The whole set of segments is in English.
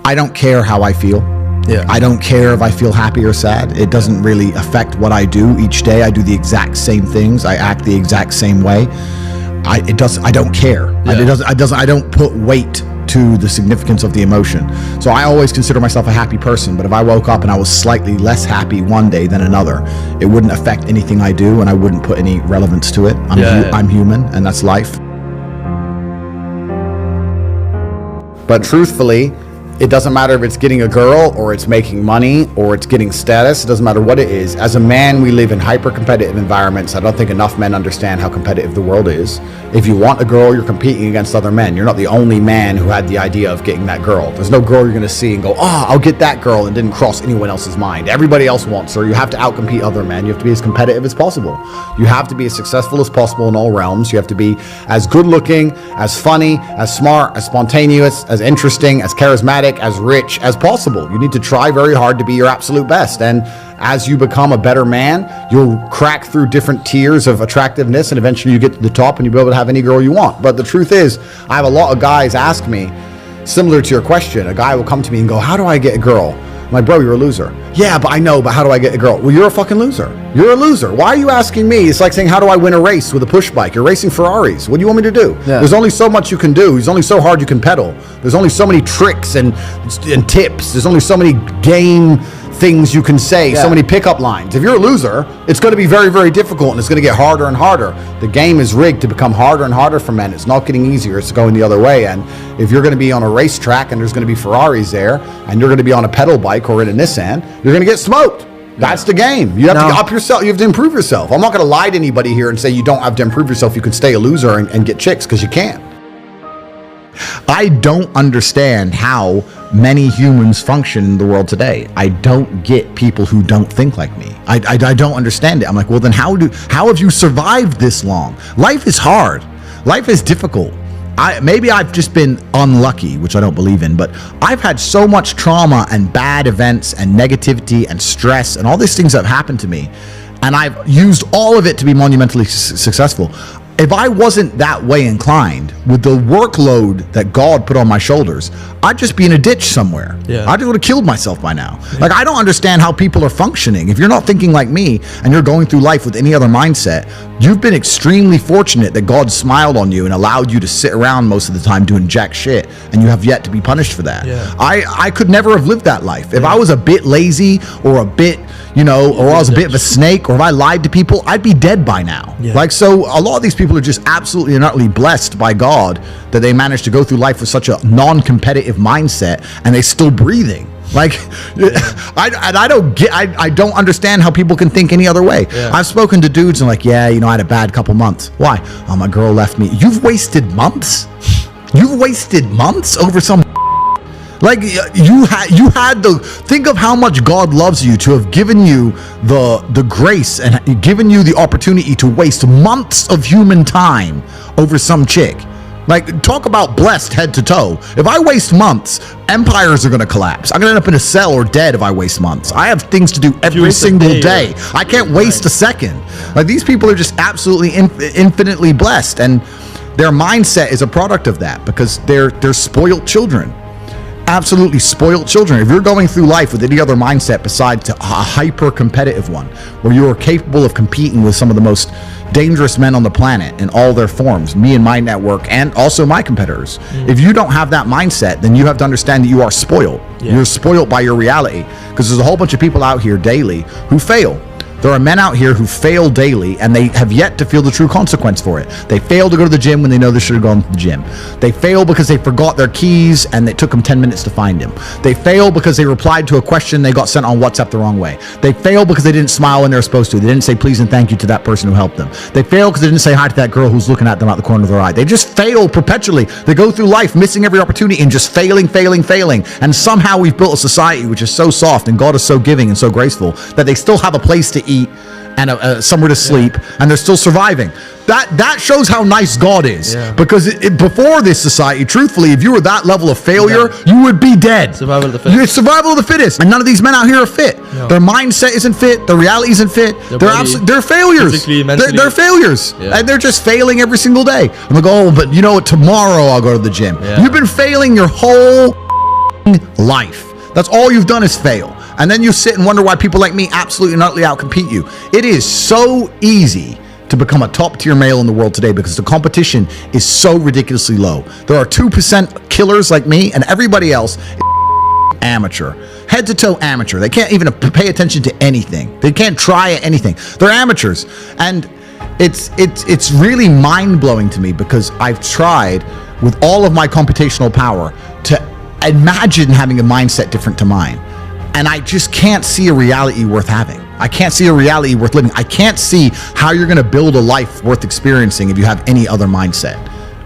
I don't care how I feel. Yeah. I don't care if I feel happy or sad. It doesn't really affect what I do each day. I do the exact same things. I act the exact same way. I don't care. Yeah. I don't put weight to the significance of the emotion. So I always consider myself a happy person, but if I woke up and I was slightly less happy one day than another, it wouldn't affect anything I do, and I wouldn't put any relevance to it. I'm human, and that's life. But truthfully, it doesn't matter if it's getting a girl or it's making money or it's getting status. It doesn't matter what it is. As a man, we live in hyper-competitive environments. I don't think enough men understand how competitive the world is. If you want a girl, you're competing against other men. You're not the only man who had the idea of getting that girl. There's no girl you're going to see and go, oh, I'll get that girl, and didn't cross anyone else's mind. Everybody else wants her. You have to outcompete other men. You have to be as competitive as possible. You have to be as successful as possible in all realms. You have to be as good-looking, as funny, as smart, as spontaneous, as interesting, as charismatic, as rich as possible. You need to try very hard to be your absolute best. And as you become a better man, you'll crack through different tiers of attractiveness, and eventually you get to the top and you'll be able to have any girl you want. But the truth is, I have a lot of guys ask me, similar to your question, a guy will come to me and go, how do I get a girl? I'm like, bro, you're a loser. Yeah, but I know, but how do I get a girl? Well, you're a fucking loser. You're a loser. Why are you asking me? It's like saying, how do I win a race with a push bike? You're racing Ferraris. What do you want me to do? Yeah. There's only so much you can do. There's only so hard you can pedal. There's only so many tricks and tips. There's only so many game things you can say, so many pickup lines. If you're a loser, it's going to be very, very difficult, and it's going to get harder and harder. The game is rigged to become harder and harder for men. It's not getting easier. It's going the other way. And if you're going to be on a racetrack and there's going to be Ferraris there, and you're going to be on a pedal bike or in a Nissan, you're going to get smoked. That's the game. You have to up yourself. You have to improve yourself. I'm not going to lie to anybody here and say you don't have to improve yourself. You can stay a loser and get chicks, because you can't. I don't understand how many humans function in the world today. I don't get people who don't think like me. I don't understand it. I'm like, well, then how have you survived this long? Life is hard. Life is difficult. Maybe I've just been unlucky, which I don't believe in, but I've had so much trauma and bad events and negativity and stress and all these things that have happened to me, and I've used all of it to be monumentally successful. If I wasn't that way inclined, with the workload that God put on my shoulders, I'd just be in a ditch somewhere. I just would have killed myself by now. Like, I don't understand how people are functioning. If you're not thinking like me and you're going through life with any other mindset, you've been extremely fortunate that God smiled on you and allowed you to sit around most of the time doing jack shit, and you have yet to be punished for that. I could never have lived that life. If I was a bit lazy or a bit, or I was a bit of a snake, or if I lied to people, I'd be dead by now. Like, so a lot of these people are just absolutely and utterly blessed by God that they managed to go through life with such a non-competitive mindset, and they're still breathing. Like, I don't understand how people can think any other way. I've spoken to dudes and like, I had a bad couple months. Why? Oh, my girl left me. You've wasted months? You've wasted months over some. Like, you had think of how much God loves you to have given you the grace and given you the opportunity to waste months of human time over some chick. Like, talk about blessed head to toe. If I waste months, empires are going to collapse. I'm going to end up in a cell or dead if I waste months. I have things to do every single day. I can't waste a second. Like, these people are just absolutely infinitely blessed, and their mindset is a product of that, because they're spoiled children. Absolutely spoiled children. If you're going through life with any other mindset besides a hyper-competitive one, where you are capable of competing with some of the most dangerous men on the planet in all their forms, me and my network, and also my competitors. If you don't have that mindset, then you have to understand that you are spoiled. You're spoiled by your reality, because there's a whole bunch of people out here daily who fail. There are men out here who fail daily, and they have yet to feel the true consequence for it. They fail to go to the gym when they know they should have gone to the gym. They fail because they forgot their keys and it took them 10 minutes to find them. They fail because they replied to a question they got sent on WhatsApp the wrong way. They fail because they didn't smile when they were supposed to. They didn't say please and thank you to that person who helped them. They fail because they didn't say hi to that girl who's looking at them out the corner of their eye. They just fail perpetually. They go through life missing every opportunity and just failing. And somehow we've built a society which is so soft, and God is so giving and so graceful, that they still have a place to eat and somewhere to sleep, and they're still surviving. That shows how nice God is, because before this society, truthfully, if you were that level of failure, you would be dead. Survival of the fittest. It's survival of the fittest, and none of these men out here are fit. Their mindset isn't fit. Their reality isn't fit. They're failures. They're failures, and they're just failing every single day. I'm like, oh, but you know what? Tomorrow I'll go to the gym. You've been failing your whole life. That's all you've done is fail. And then you sit and wonder why people like me absolutely and utterly outcompete you. It is so easy to become a top tier male in the world today because the competition is so ridiculously low. There are 2% killers like me, and everybody else is amateur, head to toe amateur. They can't even pay attention to anything. They can't try at anything. They're amateurs. And it's really mind-blowing to me because I've tried with all of my computational power to imagine having a mindset different to mine. And I just can't see a reality worth having. I can't see a reality worth living. I can't see how you're going to build a life worth experiencing if you have any other mindset.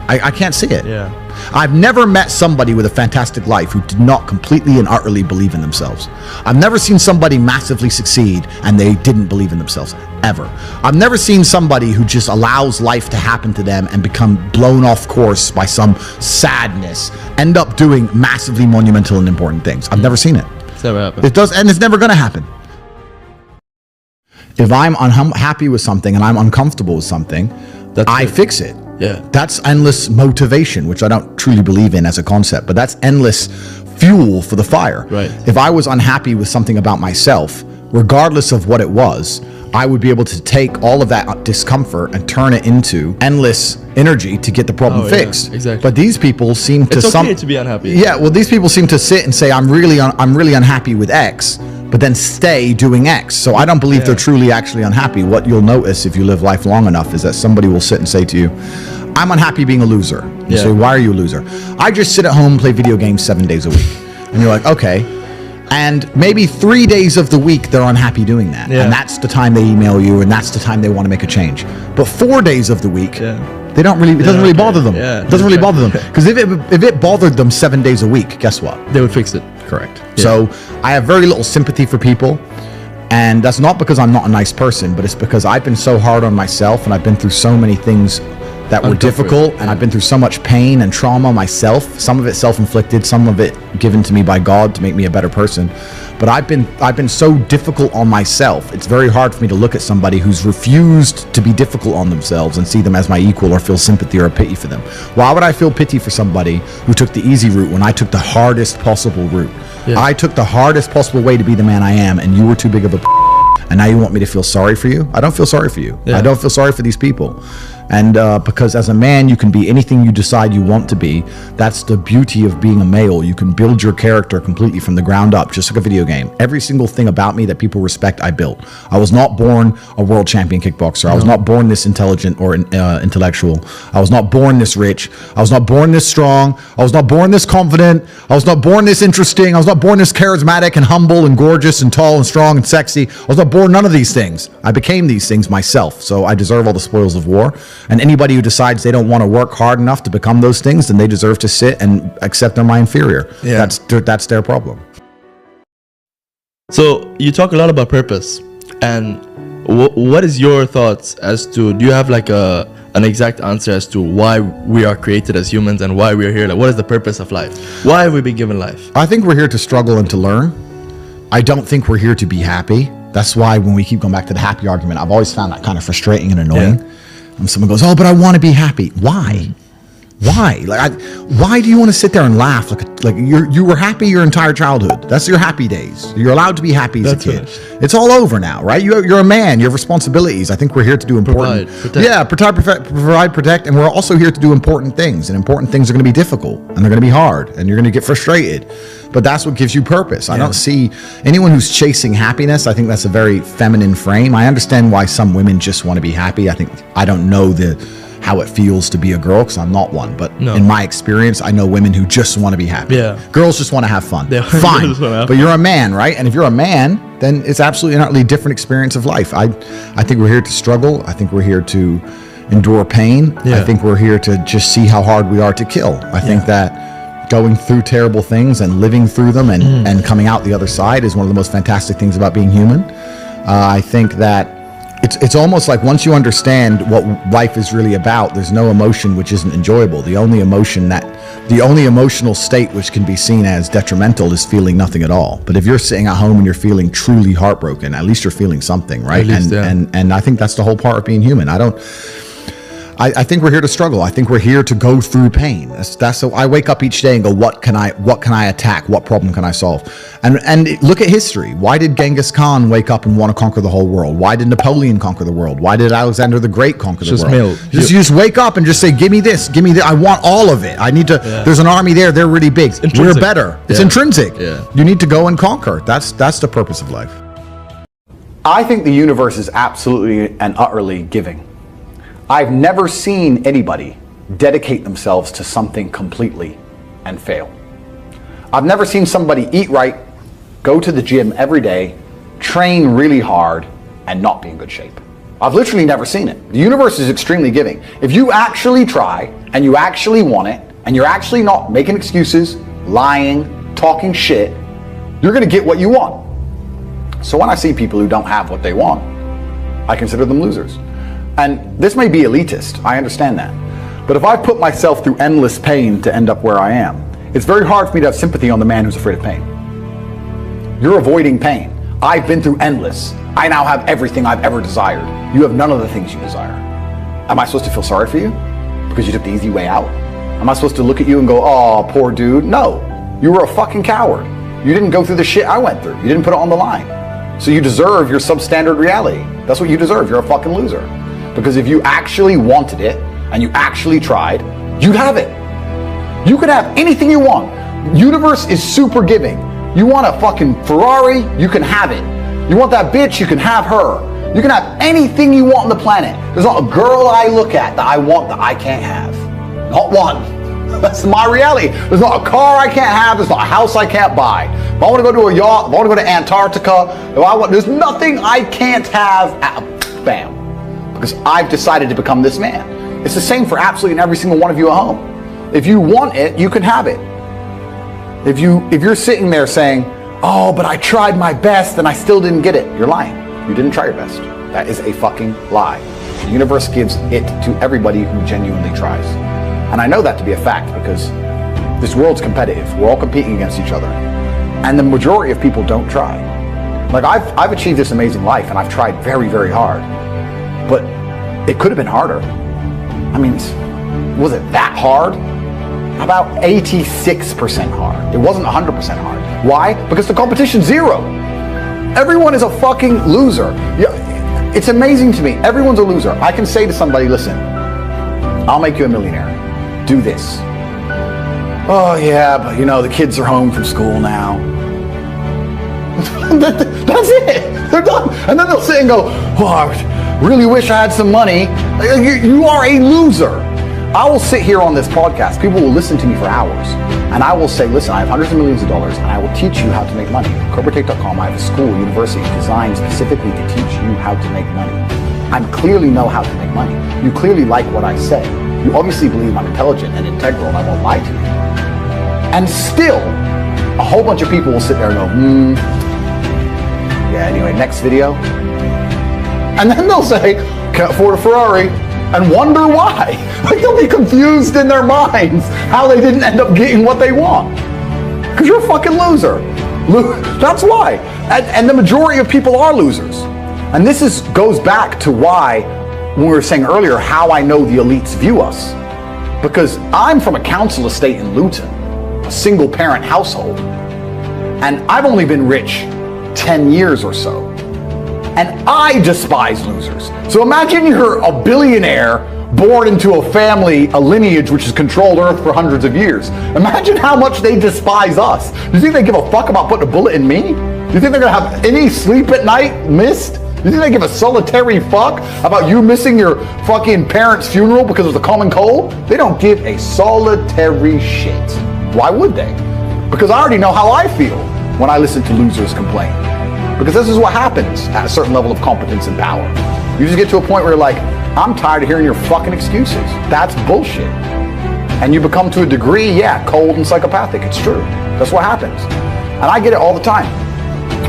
I can't see it. Yeah. I've never met somebody with a fantastic life who did not completely and utterly believe in themselves. I've never seen somebody massively succeed and they didn't believe in themselves, ever. I've never seen somebody who just allows life to happen to them and become blown off course by some sadness, end up doing massively monumental and important things. I've never seen it. It's never happened. It does, and it's never going to happen. If I'm unhappy with something and I'm uncomfortable with something, I fix it. Yeah. That's endless motivation, which I don't truly believe in as a concept, but that's endless fuel for the fire. Right. If I was unhappy with something about myself, regardless of what it was, I would be able to take all of that discomfort and turn it into endless energy to get the problem fixed. Yeah, exactly. But these people seem to It's okay to be unhappy. Yeah, well, these people seem to sit and say, I'm really unhappy with X, but then stay doing X. So I don't believe they're truly actually unhappy. What you'll notice if you live life long enough is that somebody will sit and say to you, I'm unhappy being a loser. You say, why are you a loser? I just sit at home and play video games 7 days a week. And you're like, okay. And maybe 3 days of the week they're unhappy doing that. Yeah. And that's the time they email you, and that's the time they want to make a change. But 4 days of the week, they don't really, it doesn't really bother them. Yeah, it doesn't really bother them. Because if it bothered them 7 days a week, guess what? They would fix it. Correct. Yeah. So I have very little sympathy for people. And that's not because I'm not a nice person, but it's because I've been so hard on myself and I've been through so many things that were difficult, and I've been through so much pain and trauma myself, some of it self-inflicted, some of it given to me by God to make me a better person. But I've been so difficult on myself. It's very hard for me to look at somebody who's refused to be difficult on themselves and see them as my equal or feel sympathy or pity for them. Why would I feel pity for somebody who took the easy route when I took the hardest possible route? Yeah. I took the hardest possible way to be the man I am, and you were too big of a and now you want me to feel sorry for you? I don't feel sorry for you. I don't feel sorry for these people. And because as a man, you can be anything you decide you want to be. That's the beauty of being a male. You can build your character completely from the ground up, just like a video game. Every single thing about me that people respect, I built. I was not born a world champion kickboxer. I was not born this intelligent or intellectual. I was not born this rich. I was not born this strong. I was not born this confident. I was not born this interesting. I was not born this charismatic and humble and gorgeous and tall and strong and sexy. I was not born none of these things. I became these things myself. So I deserve all the spoils of war. And anybody who decides they don't want to work hard enough to become those things, then they deserve to sit and accept they're my inferior. Yeah. That's their problem. So you talk a lot about purpose, and what is your thoughts as to, do you have like an exact answer as to why we are created as humans and why we are here? Like, what is the purpose of life? Why have we been given life? I think we're here to struggle and to learn. I don't think we're here to be happy. That's why when we keep going back to the happy argument, I've always found that kind of frustrating and annoying. Yeah. When someone goes, oh, but I want to be happy. Why? Why? Why do you want to sit there and laugh? Like you were happy your entire childhood. That's your happy days. You're allowed to be happy as a kid. Finished. It's all over now, right? You're a man. You have responsibilities. I think we're here to do important. Provide, protect, and we're also here to do important things. And important things are going to be difficult, and they're going to be hard, and you're going to get frustrated. But that's what gives you purpose. I don't see anyone who's chasing happiness. I think that's a very feminine frame. I understand why some women just want to be happy. I don't know how it feels to be a girl, because I'm not one. But in my experience, I know women who just want to be happy. Yeah. Girls just want to have fun. Fine. But you're a man, right? And if you're a man, then it's absolutely an utterly different experience of life. I think we're here to struggle. I think we're here to endure pain. Yeah. I think we're here to just see how hard we are to kill. I think that going through terrible things and living through them and coming out the other side is one of the most fantastic things about being human. I think that it's almost like once you understand what life is really about, there's no emotion which isn't enjoyable. The only emotional state which can be seen as detrimental is feeling nothing at all. But if you're sitting at home and you're feeling truly heartbroken, at least you're feeling something, right? And I think that's the whole part of being human. I think we're here to struggle. I think we're here to go through pain. That's so I wake up each day and go, what can I attack? What problem can I solve? And look at history. Why did Genghis Khan wake up and want to conquer the whole world? Why did Napoleon conquer the world? Why did Alexander the Great conquer the world? You just wake up and just say, give me this, give me that. I want all of it. I need to. Yeah. There's an army there. They're really big. We're better. It's intrinsic. Yeah. You need to go and conquer. That's the purpose of life. I think the universe is absolutely and utterly giving. I've never seen anybody dedicate themselves to something completely and fail. I've never seen somebody eat right, go to the gym every day, train really hard, and not be in good shape. I've literally never seen it. The universe is extremely giving. If you actually try, and you actually want it, and you're actually not making excuses, lying, talking shit, you're gonna get what you want. So when I see people who don't have what they want, I consider them losers. And this may be elitist, I understand that. But if I put myself through endless pain to end up where I am, it's very hard for me to have sympathy on the man who's afraid of pain. You're avoiding pain. I've been through endless. I now have everything I've ever desired. You have none of the things you desire. Am I supposed to feel sorry for you? Because you took the easy way out? Am I supposed to look at you and go, oh, poor dude? No, you were a fucking coward. You didn't go through the shit I went through. You didn't put it on the line. So you deserve your substandard reality. That's what you deserve. You're a fucking loser. Because if you actually wanted it, and you actually tried, you'd have it. You could have anything you want. Universe is super giving. You want a fucking Ferrari, you can have it. You want that bitch, you can have her. You can have anything you want on the planet. There's not a girl I look at that I want that I can't have. Not one. That's my reality. There's not a car I can't have. There's not a house I can't buy. If I want to go to a yacht, if I want to go to Antarctica, there's nothing I can't have. Bam. Because I've decided to become this man. It's the same for absolutely every single one of you at home. If you want it, you can have it. If you're sitting there saying, oh, but I tried my best and I still didn't get it, you're lying. You didn't try your best. That is a fucking lie. The universe gives it to everybody who genuinely tries. And I know that to be a fact because this world's competitive. We're all competing against each other. And the majority of people don't try. Like I've achieved this amazing life and I've tried very, very hard. But it could have been harder. I mean, was it that hard? About 86% hard. It wasn't 100% hard. Why? Because the competition's zero. Everyone is a fucking loser. It's amazing to me. Everyone's a loser. I can say to somebody, listen, I'll make you a millionaire. Do this. Oh yeah, but the kids are home from school now. That's it. They're done. And then they'll sit and go, oh, I really wish I had some money. You are a loser. I will sit here on this podcast. People will listen to me for hours. And I will say, listen, I have hundreds of millions of dollars and I will teach you how to make money. CobraTate.com, I have a school, university designed specifically to teach you how to make money. I clearly know how to make money. You clearly like what I say. You obviously believe I'm intelligent and integral and I won't lie to you. And still, a whole bunch of people will sit there and go, yeah, anyway, next video. And then they'll say, can't afford a Ferrari, and wonder why. Like they'll be confused in their minds how they didn't end up getting what they want. Because you're a fucking loser. That's why. And the majority of people are losers. And this goes back to why, when we were saying earlier, how I know the elites view us. Because I'm from a council estate in Luton, a single parent household. And I've only been rich 10 years or so. And I despise losers. So imagine you're a billionaire born into a family, a lineage which has controlled Earth for hundreds of years. Imagine how much they despise us. You think they give a fuck about putting a bullet in me? You think they're gonna have any sleep at night missed? You think they give a solitary fuck about you missing your fucking parents' funeral because of the common cold? They don't give a solitary shit. Why would they? Because I already know how I feel when I listen to losers complain. Because this is what happens at a certain level of competence and power. You just get to a point where you're like, I'm tired of hearing your fucking excuses. That's bullshit. And you become, to a degree, yeah, cold and psychopathic. It's true. That's what happens. And I get it all the time.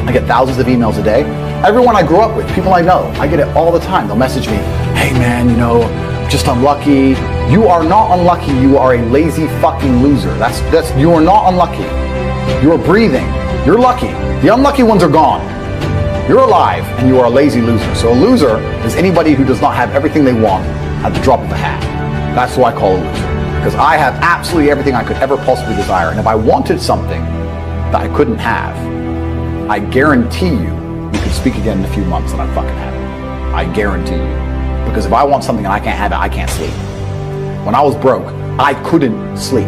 I get thousands of emails a day. Everyone I grew up with, people I know, I get it all the time. They'll message me, hey man, just unlucky. You are not unlucky. You are a lazy fucking loser. You are not unlucky. You are breathing. You're lucky. The unlucky ones are gone. You're alive and you are a lazy loser. So a loser is anybody who does not have everything they want at the drop of a hat. That's who I call a loser. Because I have absolutely everything I could ever possibly desire. And if I wanted something that I couldn't have, I guarantee you could speak again in a few months and I'd fucking have it. I guarantee you. Because if I want something and I can't have it, I can't sleep. When I was broke, I couldn't sleep.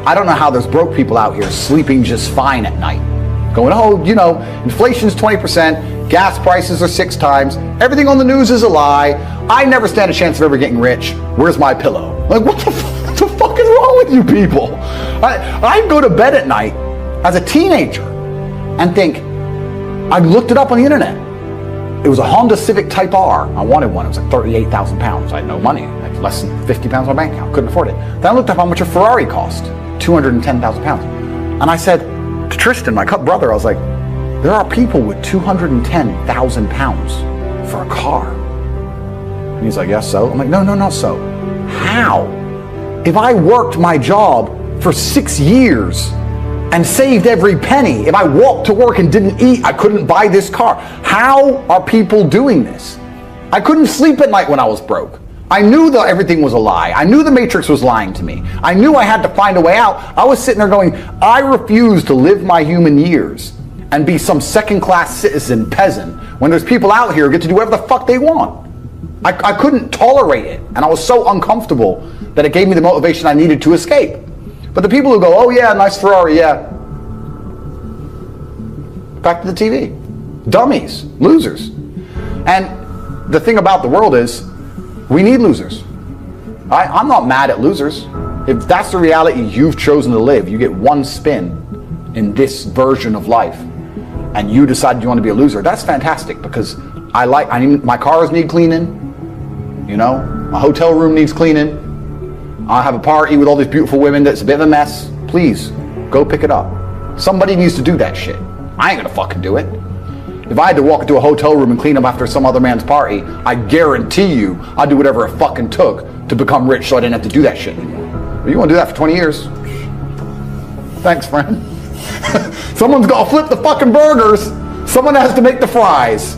I don't know how there's broke people out here sleeping just fine at night. Going, oh, you know, inflation's 20%, gas prices are 6 times, everything on the news is a lie, I never stand a chance of ever getting rich, where's my pillow? Like, what the fuck is wrong with you people? I go to bed at night as a teenager and think, I looked it up on the internet. It was a Honda Civic Type R. I wanted one. It was like 38,000 pounds. I had no money. I had less than 50 pounds in my bank account. Couldn't afford it. Then I looked up how much a Ferrari cost. 210,000 pounds. And I said to Tristan, my brother, I was like, there are people with 210,000 pounds for a car. And he's like, yes, so? I'm like, no, not so. How? If I worked my job for 6 years and saved every penny, if I walked to work and didn't eat, I couldn't buy this car. How are people doing this? I couldn't sleep at night when I was broke. I knew that everything was a lie. I knew the Matrix was lying to me. I knew I had to find a way out. I was sitting there going, I refuse to live my human years and be some second-class citizen peasant when there's people out here who get to do whatever the fuck they want. I couldn't tolerate it, and I was so uncomfortable that it gave me the motivation I needed to escape. But the people who go, oh yeah, nice Ferrari, yeah. Back to the TV. Dummies, losers. And the thing about the world is, we need losers. I'm not mad at losers. If that's the reality you've chosen to live, you get one spin in this version of life, and you decide you want to be a loser, that's fantastic, because my cars need cleaning, you know, my hotel room needs cleaning, I have a party with all these beautiful women that's a bit of a mess. Please, go pick it up. Somebody needs to do that shit. I ain't gonna fucking do it. If I had to walk into a hotel room and clean up after some other man's party, I guarantee you I'd do whatever it fucking took to become rich so I didn't have to do that shit anymore. But you wanna do that for 20 years? Thanks, friend. Someone's gotta flip the fucking burgers. Someone has to make the fries.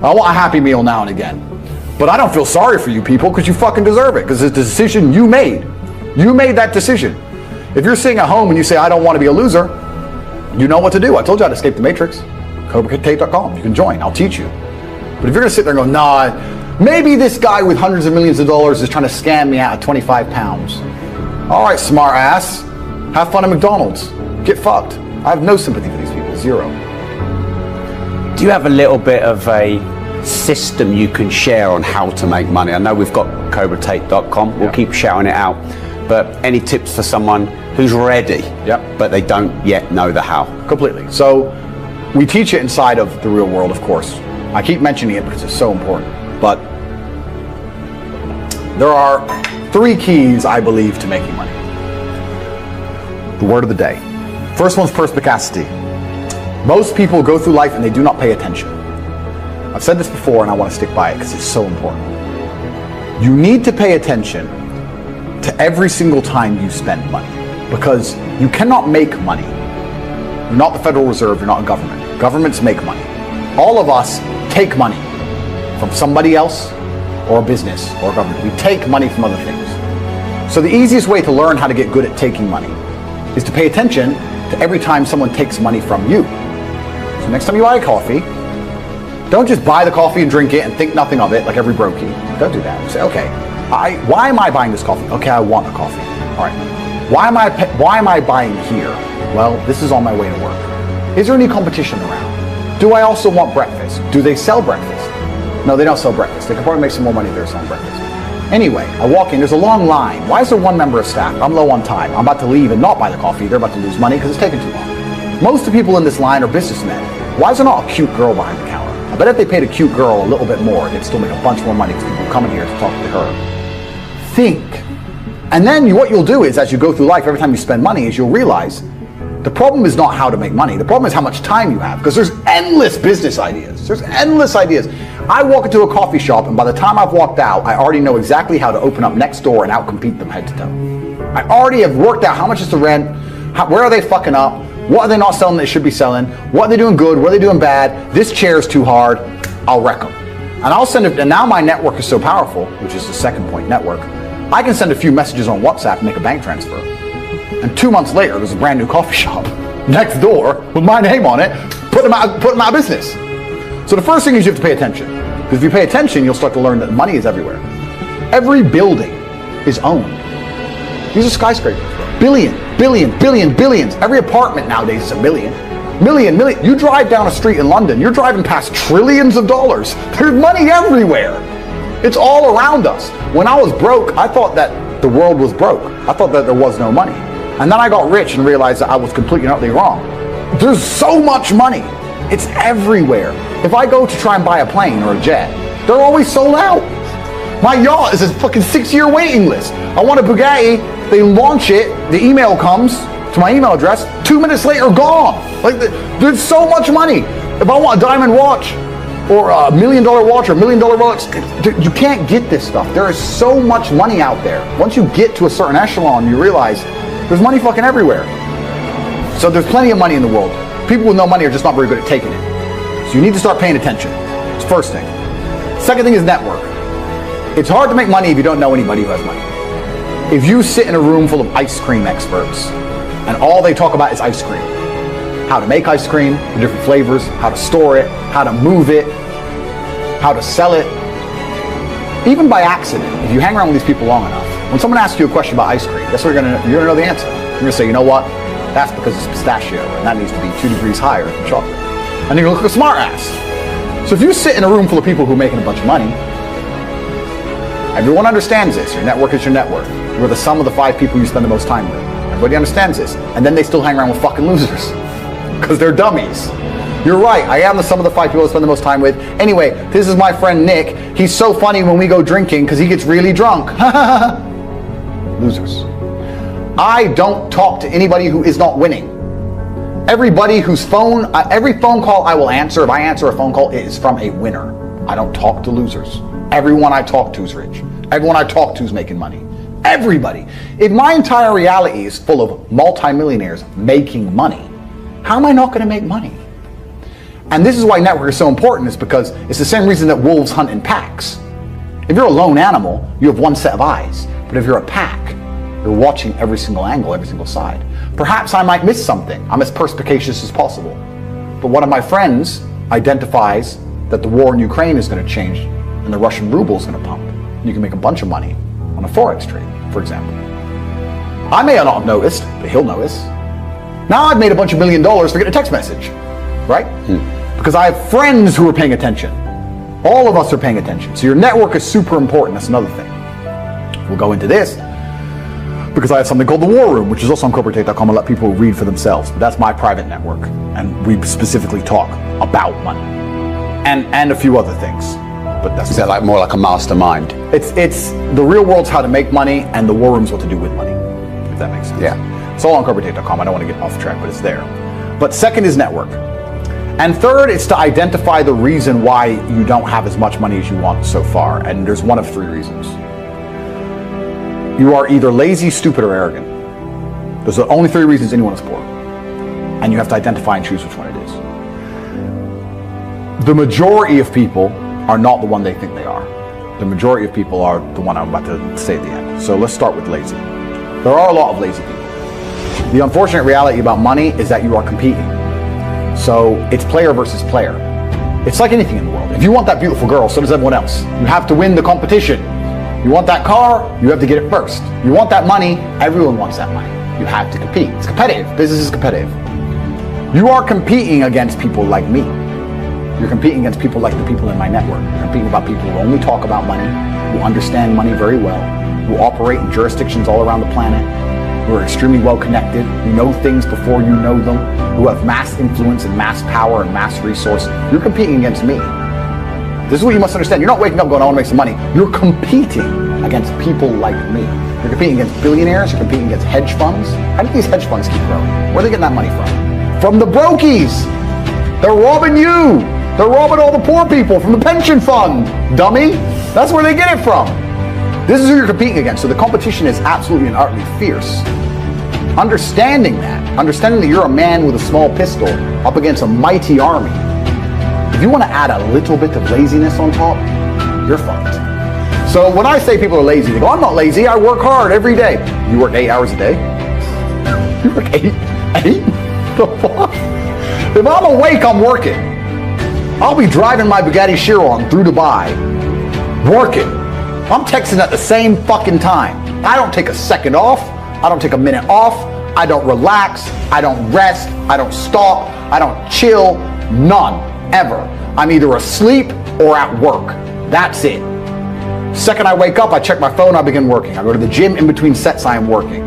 I want a Happy Meal now and again. But I don't feel sorry for you people, because you fucking deserve it, because it's a decision you made. You made that decision. If you're sitting at home and you say, I don't want to be a loser, you know what to do. I told you how to escape the Matrix. CobraTate.com. You can join. I'll teach you. But if you're going to sit there and go, nah, maybe this guy with hundreds of millions of dollars is trying to scam me out of 25 pounds. All right, smart ass. Have fun at McDonald's. Get fucked. I have no sympathy for these people. Zero. Do you have a little bit of a system you can share on how to make money? I know we've got CobraTate.com. We'll keep shouting it out. But any tips for someone who's ready, but they don't yet know the how? Completely. So we teach it inside of the real world, of course. I keep mentioning it because it's so important. But there are 3 keys, I believe, to making money. The word of the day. First one's perspicacity. Most people go through life and they do not pay attention. I've said this before and I want to stick by it because it's so important. You need to pay attention to every single time you spend money, because you cannot make money. You're not the Federal Reserve, you're not a government. Governments make money. All of us take money from somebody else or a business or a government. We take money from other things. So the easiest way to learn how to get good at taking money is to pay attention to every time someone takes money from you. So next time you buy a coffee, don't just buy the coffee and drink it and think nothing of it like every brokey. Don't do that. Say, okay, why am I buying this coffee? Okay, I want a coffee. All right. Why am I buying here? Well, this is on my way to work. Is there any competition around? Do I also want breakfast? Do they sell breakfast? No, they don't sell breakfast. They could probably make some more money if they're selling breakfast. Anyway, I walk in, there's a long line. Why is there one member of staff? I'm low on time. I'm about to leave and not buy the coffee. They're about to lose money because it's taking too long. Most of the people in this line are businessmen. Why is there not a cute girl behind the counter? I bet if they paid a cute girl a little bit more, they'd still make a bunch more money because people come in here to talk to her. Think. And then what you'll do is, as you go through life, every time you spend money, is you'll realize the problem is not how to make money. The problem is how much time you have, because there's endless business ideas. There's endless ideas. I walk into a coffee shop, and by the time I've walked out, I already know exactly how to open up next door and outcompete them head to toe. I already have worked out how much is the rent, where are they fucking up, what are they not selling that they should be selling, what are they doing good, what are they doing bad, this chair is too hard, I'll wreck them. And I'll send it, and now my network is so powerful, which is the second point, network. I can send a few messages on WhatsApp and make a bank transfer. And 2 months later, there's a brand new coffee shop next door with my name on it, put them out of business. So the first thing is you have to pay attention. Because if you pay attention, you'll start to learn that money is everywhere. Every building is owned. These are skyscrapers. Billions. Every apartment nowadays is a million. Million. You drive down a street in London, you're driving past trillions of dollars. There's money everywhere. It's all around us. When I was broke, I thought that the world was broke. I thought that there was no money. And then I got rich and realized that I was completely and utterly wrong. There's so much money. It's everywhere. If I go to try and buy a plane or a jet, they're always sold out. My yacht is a fucking 6-year waiting list. I want a Bugatti, they launch it, the email comes to my email address, 2 minutes later, gone. Like, there's so much money. If I want a diamond watch, or a $1 million watch, or $1 million watch, you can't get this stuff. There is so much money out there. Once you get to a certain echelon, you realize there's money fucking everywhere. So there's plenty of money in the world. People with no money are just not very good at taking it. So you need to start paying attention. It's the first thing. Second thing is network. It's hard to make money if you don't know anybody who has money. If you sit in a room full of ice cream experts and all they talk about is ice cream, how to make ice cream, the different flavors, how to store it, how to move it, how to sell it, even by accident, if you hang around with these people long enough, when someone asks you a question about ice cream, guess what you're gonna know the answer. You're gonna say, you know what? That's because it's pistachio, and that needs to be 2 degrees higher than chocolate. And you're gonna look like a smart ass. So if you sit in a room full of people who are making a bunch of money, everyone understands this. Your network is your network. You're the sum of the 5 people you spend the most time with. Everybody understands this. And then they still hang around with fucking losers. Because they're dummies. You're right, I am the sum of the 5 people I spend the most time with. Anyway, this is my friend Nick. He's so funny when we go drinking because he gets really drunk. Losers. I don't talk to anybody who is not winning. Everybody whose phone, every phone call I will answer, if I answer a phone call, it is from a winner. I don't talk to losers. Everyone I talk to is rich. Everyone I talk to is making money. Everybody. If my entire reality is full of multimillionaires making money, how am I not going to make money? And this is why network is so important, is because it's the same reason that wolves hunt in packs. If you're a lone animal, you have one set of eyes. But if you're a pack, you're watching every single angle, every single side. Perhaps I might miss something. I'm as perspicacious as possible. But one of my friends identifies that the war in Ukraine is going to change and the Russian ruble is going to pump. You can make a bunch of money on a forex trade, for example. I may not have noticed, but he'll notice. Now I've made a bunch of $1 million for getting a text message, right? Because I have friends who are paying attention. All of us are paying attention. So your network is super important. That's another thing. We'll go into this because I have something called the War Room, which is also on CobraTate.com. I'll let people read for themselves. But that's my private network. And we specifically talk about money and a few other things. But that's like more like a mastermind? It's the real world's how to make money, and the War Room's what to do with money, if that makes sense. Yeah. It's all on CobraTate.com. I don't want to get off track, but it's there. But second is network. And third, it's to identify the reason why you don't have as much money as you want so far. And there's one of 3 reasons. You are either lazy, stupid, or arrogant. Those are the only 3 reasons anyone is poor. And you have to identify and choose which one it is. The majority of people are not the one they think they are. The majority of people are the one I'm about to say at the end. So let's start with lazy. There are a lot of lazy people. The unfortunate reality about money is that you are competing. So it's player versus player. It's like anything in the world. If you want that beautiful girl, so does everyone else. You have to win the competition. You want that car, you have to get it first. You want that money, everyone wants that money. You have to compete. It's competitive. Business is competitive. You are competing against people like me. You're competing against people like the people in my network. You're competing about people who only talk about money, who understand money very well, who operate in jurisdictions all around the planet, who are extremely well connected, who know things before you know them, who have mass influence and mass power and mass resource. You're competing against me. This is what you must understand. You're not waking up going, I want to make some money. You're competing against people like me. You're competing against billionaires. You're competing against hedge funds. How do these hedge funds keep growing? Where are they getting that money from? From the brokies. They're robbing you. They're robbing all the poor people from the pension fund, dummy. That's where they get it from. This is who you're competing against. So the competition is absolutely and utterly fierce. Understanding that you're a man with a small pistol up against a mighty army. If If you want to add a little bit of laziness on top, you're fucked. So when I say people are lazy, they go, I'm not lazy, I work hard every day. You work 8 hours a day? You work eight? The fuck? If I'm awake, I'm working. I'll be driving my Bugatti Chiron through Dubai, working. I'm texting at the same fucking time. I don't take a second off. I don't take a minute off. I don't relax. I don't rest. I don't stop. I don't chill. None. Ever. I'm either asleep or at work. That's it. Second I wake up, I check my phone, I begin working. I go to the gym in between sets, I am working.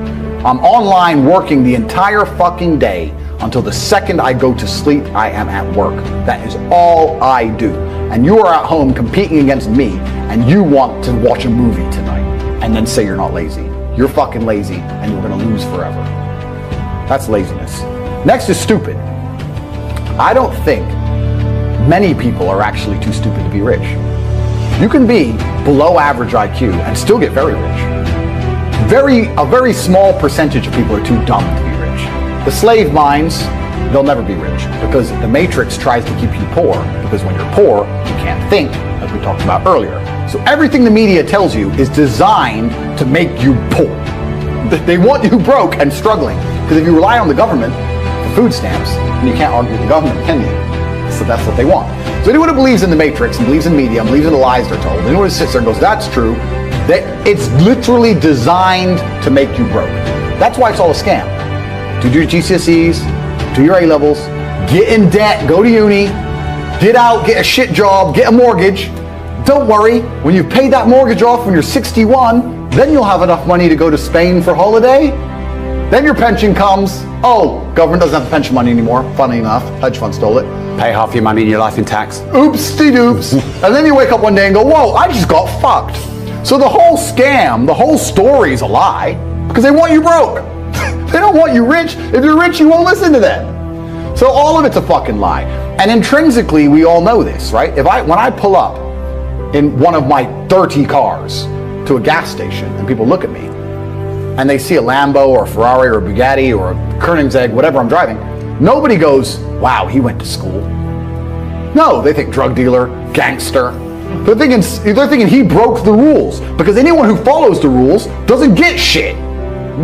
I'm online working the entire fucking day until the second I go to sleep, I am at work. That is all I do. And you are at home competing against me, and you want to watch a movie tonight and then say you're not lazy. You're fucking lazy, and you're gonna lose forever. That's laziness. Next is stupid. I don't think many people are actually too stupid to be rich. You can be below average IQ and still get very rich. A very small percentage of people are too dumb to be rich. The slave minds, they'll never be rich because the matrix tries to keep you poor, because when you're poor, you can't think, as we talked about earlier. So everything the media tells you is designed to make you poor. They want you broke and struggling, because if you rely on the government for food stamps, then you can't argue with the government, can you? So that's what they want. So anyone who believes in the matrix and believes in media and believes in the lies they're told, anyone who sits there and goes, that's true, that it's literally designed to make you broke. That's why it's all a scam. Do your GCSEs, do your A-levels, get in debt, go to uni, get out, get a shit job, get a mortgage. Don't worry, when you've paid that mortgage off when you're 61, then you'll have enough money to go to Spain for holiday. Then your pension comes. Oh, government doesn't have pension money anymore, funny enough, hedge fund stole it. Pay half your money in your life in tax. Oopsie-doops. And then you wake up one day and go, whoa, I just got fucked. So the whole scam, the whole story is a lie because they want you broke. They don't want you rich. If you're rich, you won't listen to them. So all of it's a fucking lie. And intrinsically, we all know this, right? When I pull up in one of my 30 cars to a gas station and people look at me and they see a Lambo or a Ferrari or a Bugatti or a Koenigsegg, whatever I'm driving, nobody goes, wow, he went to school. No, they think drug dealer, gangster. They're thinking he broke the rules, because anyone who follows the rules doesn't get shit.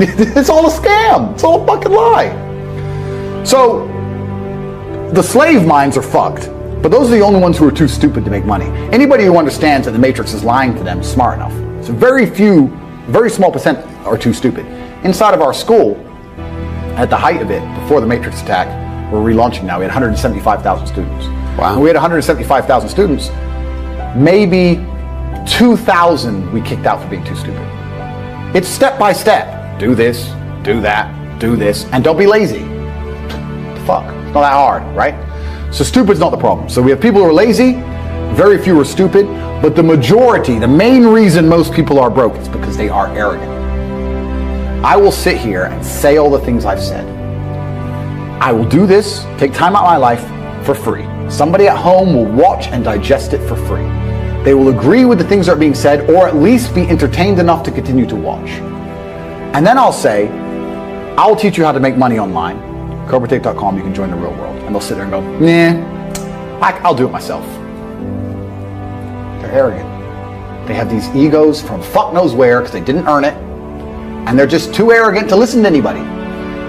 It's all a scam. It's all a fucking lie. So the slave minds are fucked, but those are the only ones who are too stupid to make money. Anybody who understands that the matrix is lying to them is smart enough. So very small percent are too stupid. Inside of our school, at the height of it, before the matrix attack, we're relaunching now, we had 175,000 students. Wow. When we had 175,000 students, maybe 2,000 we kicked out for being too stupid. It's step by step. Do this, do that, do this, and don't be lazy. Fuck, it's not that hard, right? So stupid's not the problem. So we have people who are lazy, very few are stupid, but the majority, the main reason most people are broke is because they are arrogant. I will sit here and say all the things I've said. I will do this, take time out of my life for free. Somebody at home will watch and digest it for free. They will agree with the things that are being said, or at least be entertained enough to continue to watch. And then I'll say, I'll teach you how to make money online. CobraTake.com, you can join the real world. And they'll sit there and go, nah, I'll do it myself. They're arrogant. They have these egos from fuck knows where because they didn't earn it. And they're just too arrogant to listen to anybody.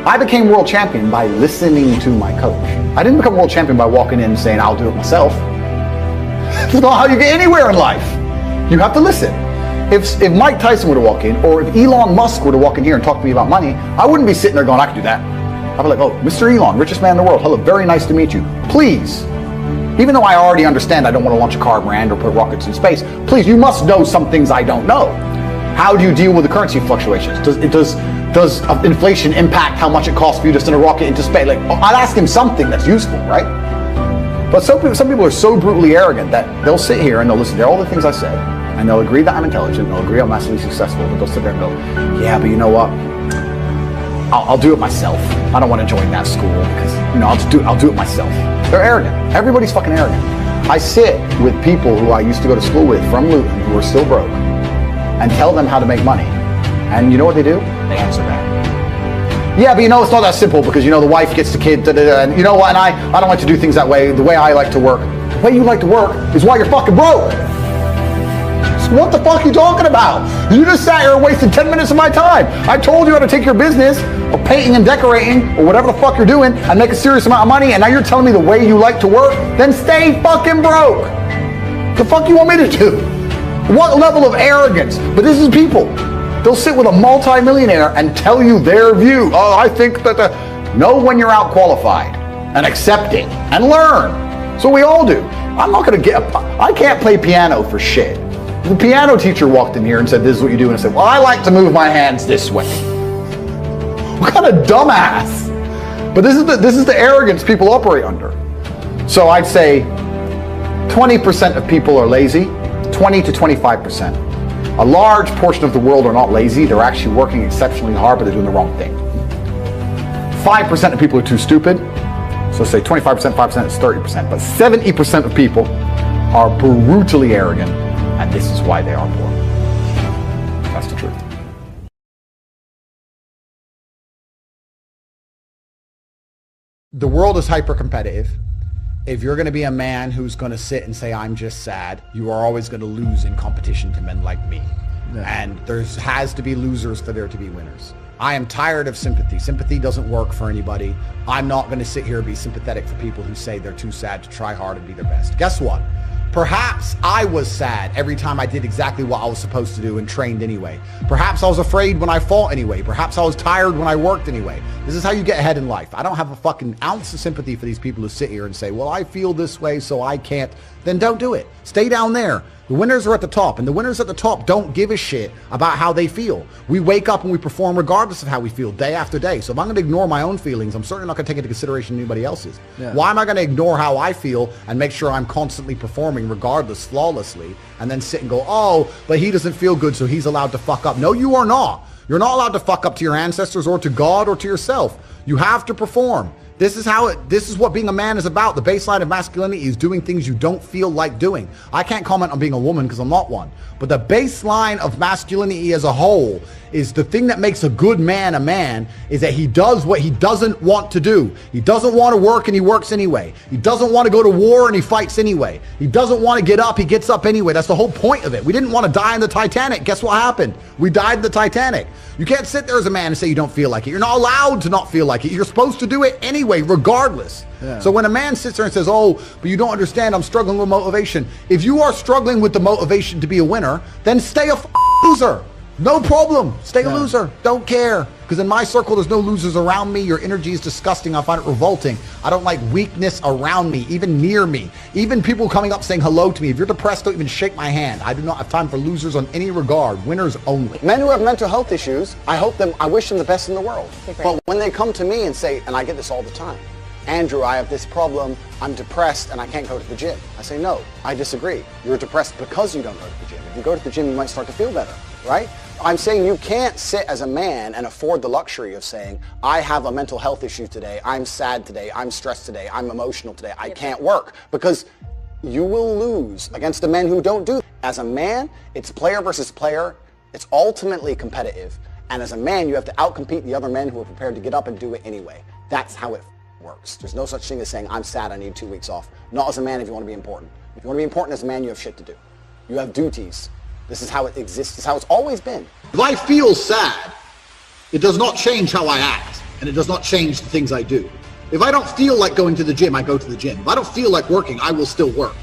I became world champion by listening to my coach. I didn't become world champion by walking in and saying, I'll do it myself. That's not how you get anywhere in life. You have to listen. If Mike Tyson were to walk in, or if Elon Musk were to walk in here and talk to me about money, I wouldn't be sitting there going, I can do that. I'd be like, oh, Mr. Elon, richest man in the world. Hello, very nice to meet you. Please, even though I already understand I don't want to launch a car brand or put rockets in space, please, you must know some things I don't know. How do you deal with the currency fluctuations? Does inflation impact how much it costs for you to send a rocket into space? Like, I'd ask him something that's useful, right? But some people are so brutally arrogant that they'll sit here and they'll listen to all the things I said, and they'll agree that I'm intelligent, they'll agree I'm massively successful, but they'll sit there and go, yeah, but you know what? I'll do it myself. I don't want to join that school because, I'll do it myself. They're arrogant. Everybody's fucking arrogant. I sit with people who I used to go to school with from Luton who are still broke and tell them how to make money. And you know what they do? They answer back. Yeah, but it's not that simple because, the wife gets the kid, and you know what, and I don't like to do things that way. The way I like to work, The way you like to work is why you're fucking broke. So what the fuck are you talking about? You just sat here and wasted 10 minutes of my time. I told you how to take your business of painting and decorating or whatever the fuck you're doing and make a serious amount of money, and now you're telling me the way you like to work? Then stay fucking broke. The fuck you want me to do? What level of arrogance? But this is people. They'll sit with a multi-millionaire and tell you their view. Oh, I think that know when you're out qualified and accepting and learn. So we all do. I'm not gonna I can't play piano for shit. The piano teacher walked in here and said, this is what you do, and I said, well, I like to move my hands this way. What kind of dumbass? But this is the arrogance people operate under. So I'd say 20% of people are lazy, 20 to 25%. A large portion of the world are not lazy, they're actually working exceptionally hard, but they're doing the wrong thing. 5% of people are too stupid, so say 25%, 5% is 30%, but 70% of people are brutally arrogant, and this is why they are poor. That's the truth. The world is hyper-competitive. If you're going to be a man who's going to sit and say, I'm just sad, you are always going to lose in competition to men like me. Yeah. And there has to be losers for there to be winners. I am tired of sympathy. Sympathy doesn't work for anybody. I'm not going to sit here and be sympathetic for people who say they're too sad to try hard and be their best. Guess what? Perhaps I was sad every time I did exactly what I was supposed to do and trained anyway. Perhaps I was afraid when I fought anyway. Perhaps I was tired when I worked anyway. This is how you get ahead in life. I don't have a fucking ounce of sympathy for these people who sit here and say, well, I feel this way, so I can't. Then don't do it. Stay down there. The winners are at the top, and the winners at the top don't give a shit about how they feel. We wake up and we perform regardless of how we feel day after day. So if I'm going to ignore my own feelings, I'm certainly not going to take into consideration anybody else's. Yeah. Why am I going to ignore how I feel and make sure I'm constantly performing regardless, flawlessly, and then sit and go, oh, but he doesn't feel good, so he's allowed to fuck up. No, you are not. You're not allowed to fuck up to your ancestors or to God or to yourself. You have to perform. This is what being a man is about. The baseline of masculinity is doing things you don't feel like doing. I can't comment on being a woman because I'm not one. But the baseline of masculinity as a whole is the thing that makes a good man a man is that he does what he doesn't want to do. He doesn't want to work and he works anyway. He doesn't want to go to war and he fights anyway. He doesn't want to get up, he gets up anyway. That's the whole point of it. We didn't want to die in the Titanic. Guess what happened? We died in the Titanic. You can't sit there as a man and say you don't feel like it. You're not allowed to not feel like it. You're supposed to do it anyway, regardless. Yeah. So when a man sits there and says, oh, but you don't understand, I'm struggling with motivation. If you are struggling with the motivation to be a winner, then stay a loser. No problem. Stay a loser. Don't care. Because in my circle, there's no losers around me. Your energy is disgusting. I find it revolting. I don't like weakness around me, even near me. Even people coming up saying hello to me. If you're depressed, don't even shake my hand. I do not have time for losers on any regard. Winners only. Men who have mental health issues, I wish them the best in the world. But when they come to me and say, and I get this all the time, Andrew, I have this problem, I'm depressed and I can't go to the gym. I say, no, I disagree. You're depressed because you don't go to the gym. If you go to the gym, you might start to feel better, right? I'm saying you can't sit as a man and afford the luxury of saying, I have a mental health issue today, I'm sad today, I'm stressed today, I'm emotional today, I can't work. Because you will lose against the men who don't do that. As a man, it's player versus player. It's ultimately competitive. And as a man, you have to outcompete the other men who are prepared to get up and do it anyway. That's how it works. There's no such thing as saying, I'm sad, I need 2 weeks off. Not as a man if you want to be important. If you want to be important as a man, you have shit to do. You have duties. This is how it exists. This is how it's always been. If I feel sad, it does not change how I act, and it does not change the things I do. If I don't feel like going to the gym, I go to the gym. If I don't feel like working, I will still work.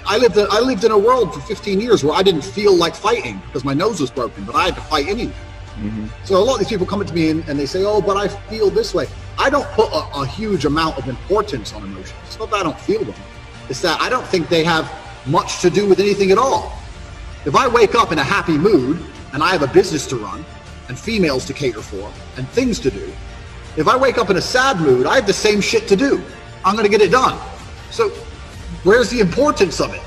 I lived in a world for 15 years where I didn't feel like fighting because my nose was broken, but I had to fight anyway. Mm-hmm. So a lot of these people come up to me and they say, oh, but I feel this way. I don't put a huge amount of importance on emotions. It's not that I don't feel them. It's that I don't think they have much to do with anything at all. If I wake up in a happy mood and I have a business to run and females to cater for and things to do, if I wake up in a sad mood, I have the same shit to do. I'm going to get it done. So where's the importance of it?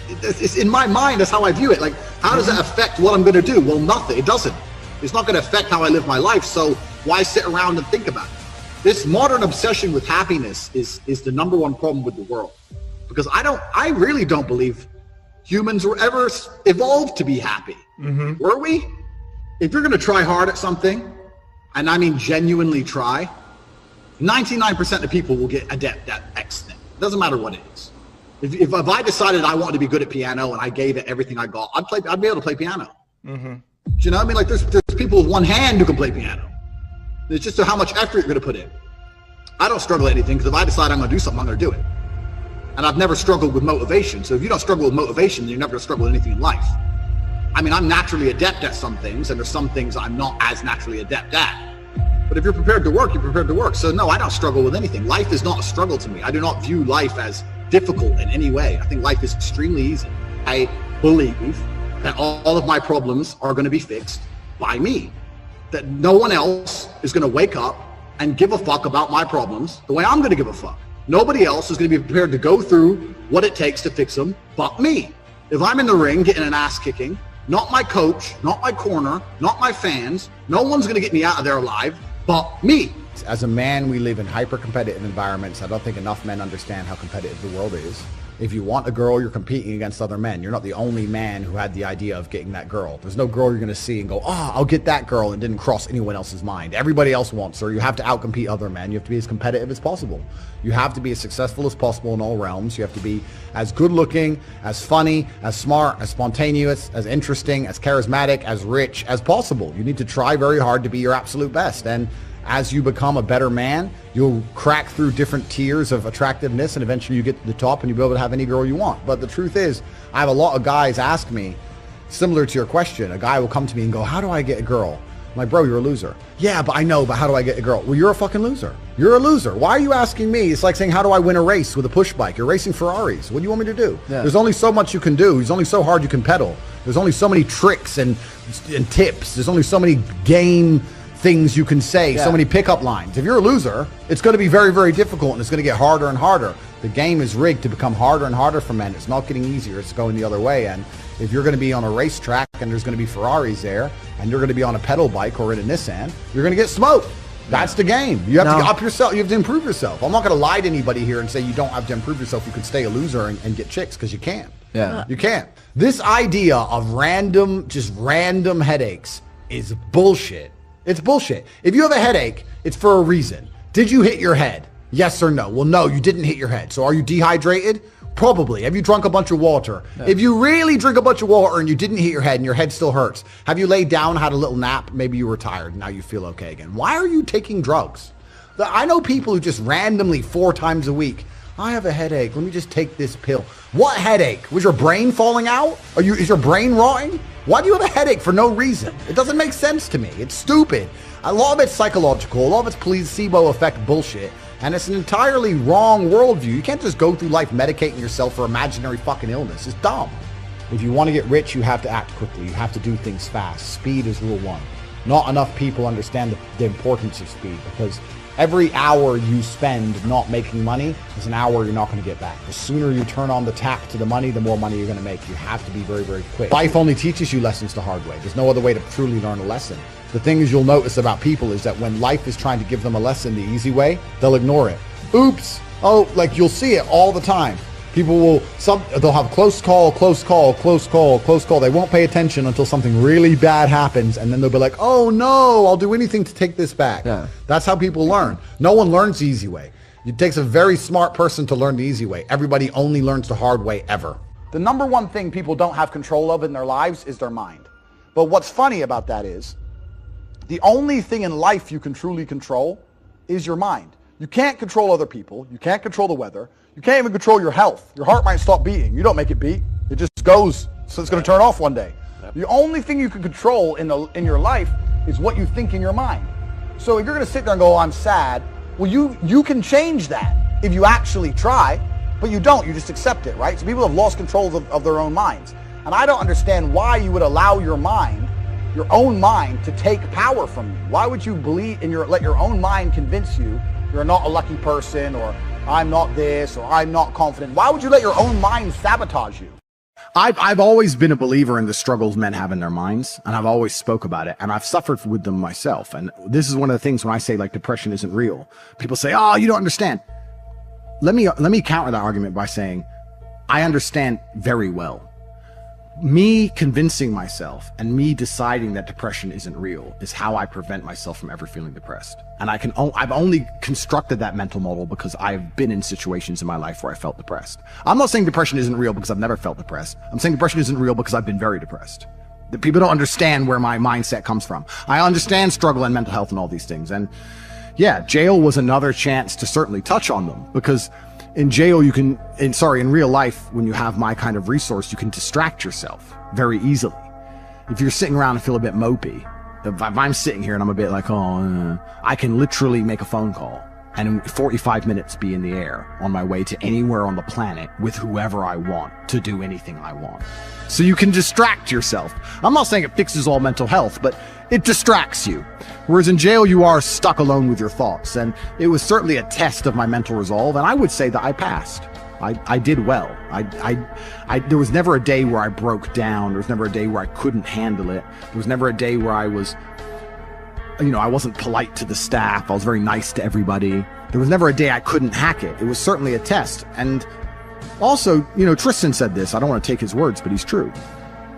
It's in my mind, that's how I view it. Like, how does it affect what I'm going to do? Well, nothing. It doesn't. It's not going to affect how I live my life. So why sit around and think about it? This modern obsession with happiness is the number one problem with the world. Because I really don't believe humans were ever evolved to be happy. Mm-hmm. Were we? If you're going to try hard at something, and I mean genuinely try, 99% of people will get adept at X thing. It doesn't matter what it is. If I decided I wanted to be good at piano and I gave it everything I got, I'd be able to play piano. Mm-hmm. Do you know what I mean? Like there's people with one hand who can play piano. It's just how much effort you're going to put in. I don't struggle at anything because if I decide I'm going to do something, I'm going to do it. And I've never struggled with motivation. So if you don't struggle with motivation, then you're never going to struggle with anything in life. I mean, I'm naturally adept at some things, and there's some things I'm not as naturally adept at. But if you're prepared to work, you're prepared to work. So no, I don't struggle with anything. Life is not a struggle to me. I do not view life as difficult in any way. I think life is extremely easy. I believe that all of my problems are going to be fixed by me. That no one else is going to wake up and give a fuck about my problems the way I'm going to give a fuck. Nobody else is going to be prepared to go through what it takes to fix them but me. If I'm in the ring getting an ass kicking, not my coach, not my corner, not my fans, no one's going to get me out of there alive but me. As a man, we live in hyper-competitive environments. I don't think enough men understand how competitive the world is. If you want a girl, you're competing against other men. You're not the only man who had the idea of getting that girl. There's no girl you're going to see and go, oh, I'll get that girl, and didn't cross anyone else's mind. Everybody else wants her. You have to outcompete other men. You have to be as competitive as possible. You have to be as successful as possible in all realms. You have to be as good-looking, as funny, as smart, as spontaneous, as interesting, as charismatic, as rich as possible. You need to try very hard to be your absolute best. And as you become a better man, you'll crack through different tiers of attractiveness, and eventually you get to the top and you'll be able to have any girl you want. But the truth is, I have a lot of guys ask me, similar to your question, a guy will come to me and go, how do I get a girl? I'm like, bro, you're a loser. Yeah, but I know, but how do I get a girl? Well, you're a fucking loser. You're a loser. Why are you asking me? It's like saying, how do I win a race with a push bike? You're racing Ferraris. What do you want me to do? Yeah. There's only so much you can do. There's only so hard you can pedal. There's only so many tricks and tips. There's only so many game things you can say, so many pickup lines. If you're a loser, it's going to be very, very difficult, and it's going to get harder and harder. The game is rigged to become harder and harder for men. It's not getting easier. It's going the other way. And if you're going to be on a racetrack and there's going to be Ferraris there, and you're going to be on a pedal bike or in a Nissan, you're going to get smoked. That's the game. You have to up yourself. You have to improve yourself. I'm not going to lie to anybody here and say you don't have to improve yourself. You can stay a loser and get chicks, because you can't. Yeah, you can't. This idea of random headaches is bullshit. It's bullshit. If you have a headache, it's for a reason. Did you hit your head? Yes or no? Well, no, you didn't hit your head. So are you dehydrated? Probably. Have you drunk a bunch of water? No. If you really drink a bunch of water and you didn't hit your head and your head still hurts, have you laid down, had a little nap? Maybe you were tired and now you feel okay again. Why are you taking drugs? I know people who just randomly 4 times a week, I have a headache. Let me just take this pill. What headache? Was your brain falling out? Is your brain rotting? Why do you have a headache for no reason? It doesn't make sense to me. It's stupid. A lot of it's psychological. A lot of it's placebo effect bullshit. And it's an entirely wrong worldview. You can't just go through life medicating yourself for imaginary fucking illness. It's dumb. If you want to get rich, you have to act quickly. You have to do things fast. Speed is rule 1. Not enough people understand the importance of speed, because every hour you spend not making money is an hour you're not going to get back. The sooner you turn on the tap to the money, the more money you're going to make. You have to be very, very quick. Life only teaches you lessons the hard way. There's no other way to truly learn a lesson. The thing is, you'll notice about people is that when life is trying to give them a lesson the easy way, they'll ignore it. Oops. Oh, like you'll see it all the time. People they'll have close call. They won't pay attention until something really bad happens, and then they'll be like, oh no, I'll do anything to take this back. Yeah. That's how people learn. No one learns the easy way. It takes a very smart person to learn the easy way. Everybody only learns the hard way ever. The number one thing people don't have control of in their lives is their mind. But what's funny about that is, the only thing in life you can truly control is your mind. You can't control other people. You can't control the weather. You can't even control your health. Your heart might stop beating. You don't make it beat. It just goes. So it's going to turn off one day. The only thing you can control in your life is what you think in your mind. So if you're going to sit there and go, oh, I'm sad, well, you can change that if you actually try, but you don't. You just accept it, right? So people have lost control of their own minds. And I don't understand why you would allow your own mind to take power from you. Why would you let your own mind convince you you're not a lucky person, or I'm not this, or I'm not confident? Why would you let your own mind sabotage you? I've always been a believer in the struggles men have in their minds, and I've always spoke about it, and I've suffered with them myself. And this is one of the things when I say like depression isn't real, people say, oh, you don't understand. Let me counter that argument by saying I understand very well. me convincing myself and me deciding that depression isn't real is how I prevent myself from ever feeling depressed. And I've only constructed that mental model because I've been in situations in my life where I felt depressed. I'm not saying depression isn't real because I've never felt depressed. I'm saying depression isn't real because I've been very depressed. That people don't understand where my mindset comes from. I understand struggle and mental health and all these things. And yeah, jail was another chance to certainly touch on them, because in jail, in real life, when you have my kind of resource, you can distract yourself very easily. If you're sitting around and feel a bit mopey, if I'm sitting here and I'm a bit like, I can literally make a phone call and in 45 minutes be in the air on my way to anywhere on the planet with whoever I want to do anything I want. So you can distract yourself. I'm not saying it fixes all mental health, but it distracts you. Whereas in jail, you are stuck alone with your thoughts. And it was certainly a test of my mental resolve. And I would say that I passed. I did well. There was never a day where I broke down. There was never a day where I couldn't handle it. There was never a day where I wasn't polite to the staff. I was very nice to everybody. There was never a day I couldn't hack it. It was certainly a test. And also, Tristan said this. I don't want to take his words, but he's true.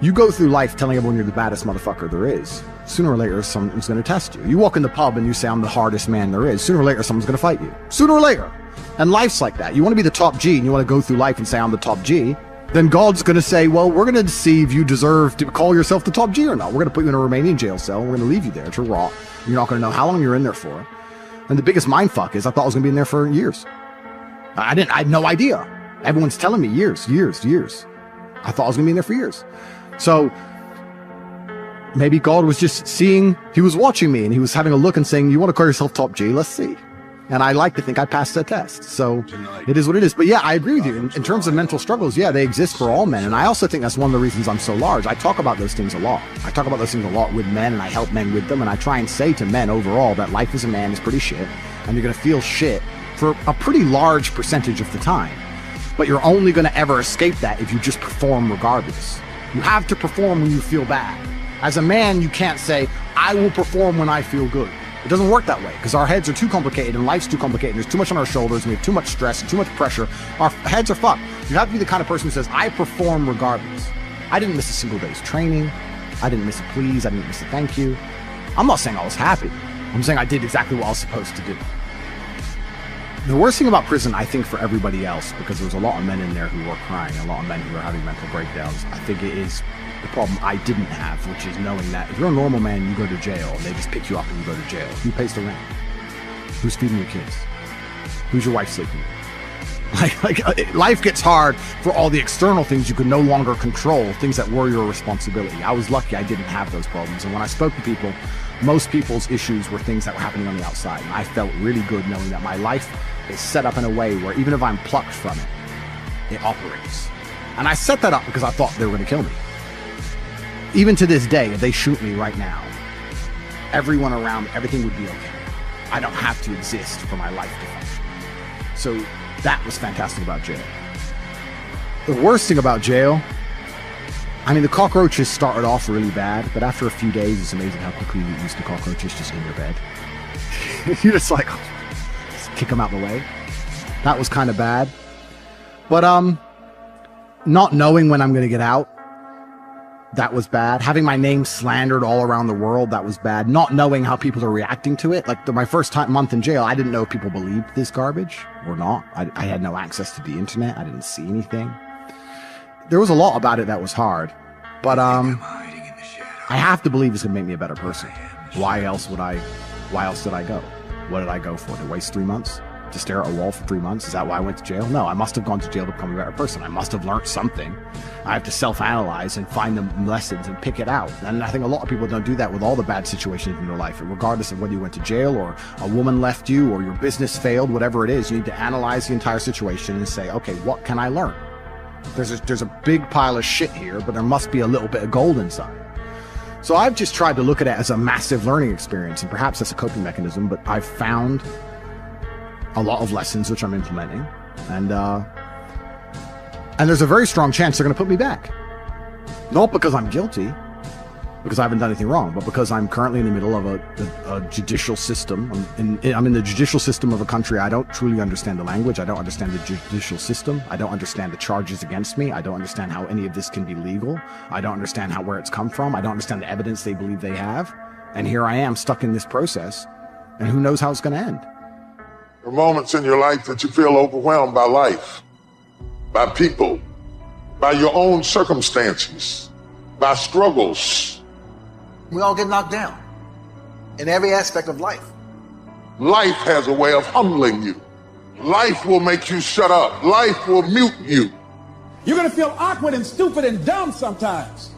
You go through life telling everyone you're the baddest motherfucker there is. Sooner or later, someone's going to test you. You walk in the pub and you say, I'm the hardest man there is. Sooner or later, someone's going to fight you. Sooner or later. And life's like that. You want to be the top G and you want to go through life and say, I'm the top G. Then God's going to say, well, we're going to see if you deserve to call yourself the top G or not. We're going to put you in a Romanian jail cell. We're going to leave you there to rot. You're not going to know how long you're in there for. And the biggest mindfuck is I thought I was going to be in there for years. I had no idea. Everyone's telling me years. I thought I was going to be in there for years. So maybe God was just he was watching me and he was having a look and saying, you want to call yourself top G? Let's see. And I like to think I passed that test. So it is what it is. But yeah, I agree with you. In terms of mental struggles, yeah, they exist for all men. And I also think that's one of the reasons I'm so large. I talk about those things a lot. I talk about those things a lot with men and I help men with them. And I try and say to men overall that life as a man is pretty shit. And you're going to feel shit for a pretty large percentage of the time. But you're only going to ever escape that if you just perform regardless. You have to perform when you feel bad. As a man, you can't say, I will perform when I feel good. It doesn't work that way because our heads are too complicated and life's too complicated. There's too much on our shoulders and we have too much stress and too much pressure. Our heads are fucked. You have to be the kind of person who says, I perform regardless. I didn't miss a single day's training. I didn't miss a please. I didn't miss a thank you. I'm not saying I was happy. I'm saying I did exactly what I was supposed to do. The worst thing about prison, I think, for everybody else, because there was a lot of men in there who were crying, a lot of men who were having mental breakdowns, I think it is the problem I didn't have, which is knowing that if you're a normal man, you go to jail, and they just pick you up and you go to jail. Who pays the rent? Who's feeding your kids? Who's your wife sleeping with? Life gets hard for all the external things you can no longer control, things that were your responsibility. I was lucky I didn't have those problems, and when I spoke to people, most people's issues were things that were happening on the outside, and I felt really good knowing that my life is set up in a way where even if I'm plucked from it, it operates. And I set that up because I thought they were going to kill me. Even to this day, if they shoot me right now, everyone around, everything would be okay. I don't have to exist for my life to function. So that was fantastic about jail. The worst thing about jail, I mean, the cockroaches started off really bad, but after a few days, it's amazing how quickly you get used to cockroaches just in your bed. You're just like, just kick them out the way. That was kind of bad. But not knowing when I'm going to get out, that was bad. Having my name slandered all around the world, that was bad. Not knowing how people are reacting to it. Like my first month in jail, I didn't know if people believed this garbage or not. I had no access to the internet. I didn't see anything. There was a lot about it that was hard. But I have to believe it's going to make me a better person. Why else did I go? What did I go for? To waste 3 months? To stare at a wall for 3 months? Is that why I went to jail? No, I must have gone to jail to become a better person. I must have learned something. I have to self-analyze and find the lessons and pick it out. And I think a lot of people don't do that with all the bad situations in their life. Regardless of whether you went to jail or a woman left you or your business failed, whatever it is, you need to analyze the entire situation and say, okay, what can I learn? There's a big pile of shit here, but there must be a little bit of gold inside. So I've just tried to look at it as a massive learning experience, and perhaps that's a coping mechanism, but I've found a lot of lessons which I'm implementing, and there's a very strong chance they're going to put me back. Not because I'm guilty, because I haven't done anything wrong, but because I'm currently in the middle of a judicial system. I'm in the judicial system of a country. I don't truly understand the language. I don't understand the judicial system. I don't understand the charges against me. I don't understand how any of this can be legal. I don't understand where it's come from. I don't understand the evidence they believe they have. And here I am stuck in this process, and who knows how it's going to end. There are moments in your life that you feel overwhelmed by life, by people, by your own circumstances, by struggles. We all get knocked down in every aspect of life. Life has a way of humbling you. Life will make you shut up. Life will mute you. You're gonna feel awkward and stupid and dumb sometimes.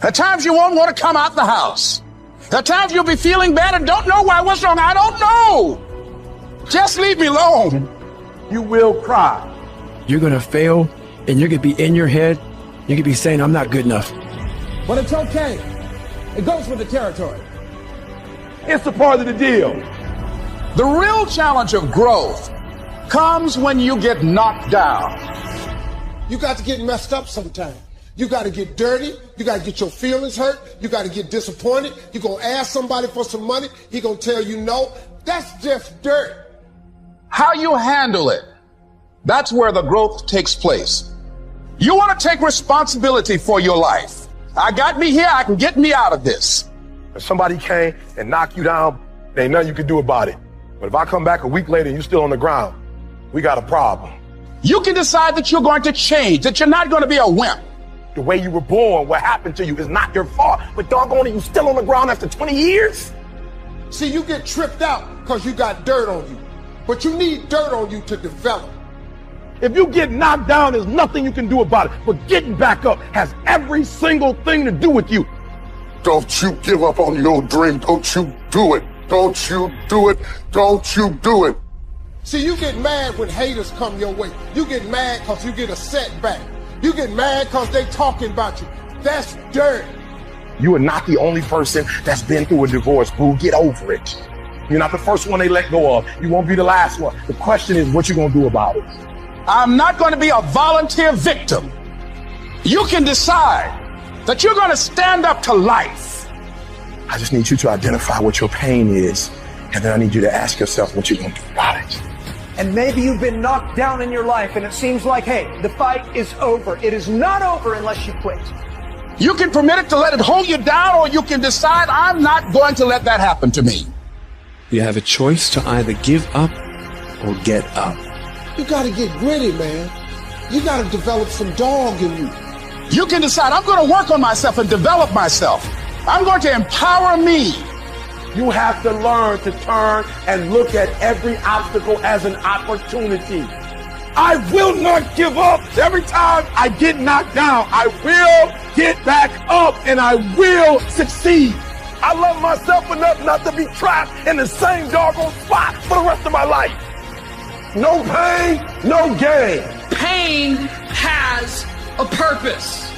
At times you won't want to come out the house. At times you'll be feeling bad and don't know why. What's wrong? I don't know. Just leave me alone. You will cry. You're gonna fail, and you're gonna be in your head. You're gonna be saying, I'm not good enough. But it's okay. It goes with the territory. It's a part of the deal. The real challenge of growth comes when you get knocked down. You got to get messed up sometime. You got to get dirty. You got to get your feelings hurt. You got to get disappointed. You're going to ask somebody for some money. He going to tell you no. That's just dirt. How you handle it, that's where the growth takes place. You want to take responsibility for your life. I got me here, I can get me out of this. If somebody came and knocked you down, there ain't nothing you can do about it. But if I come back a week later and you're still on the ground, we got a problem. You can decide that you're going to change, that you're not going to be a wimp. The way you were born, what happened to you is not your fault. But doggone it, you still on the ground after 20 years? See, you get tripped out because you got dirt on you. But you need dirt on you to develop. If you get knocked down, there's nothing you can do about it. But getting back up has every single thing to do with you. Don't you give up on your dream. Don't you do it. Don't you do it. Don't you do it. See, you get mad when haters come your way. You get mad because you get a setback. You get mad because they talking about you. That's dirt. You are not the only person that's been through a divorce, boo. Get over it. You're not the first one they let go of. You won't be the last one. The question is, what you gonna do about it? I'm not going to be a volunteer victim. You can decide that you're going to stand up to life. I just need you to identify what your pain is, and then I need you to ask yourself what you're going to do about it. And maybe you've been knocked down in your life, and it seems like, hey, the fight is over. It is not over unless you quit. You can permit it to let it hold you down, or you can decide, I'm not going to let that happen to me. You have a choice to either give up or get up. You got to get gritty, man. You got to develop some dog in you. You can decide, I'm going to work on myself and develop myself. I'm going to empower me. You have to learn to turn and look at every obstacle as an opportunity. I will not give up. Every time I get knocked down, I will get back up and I will succeed. I love myself enough not to be trapped in the same doggone spot for the rest of my life. No pain, no gain. Pain has a purpose.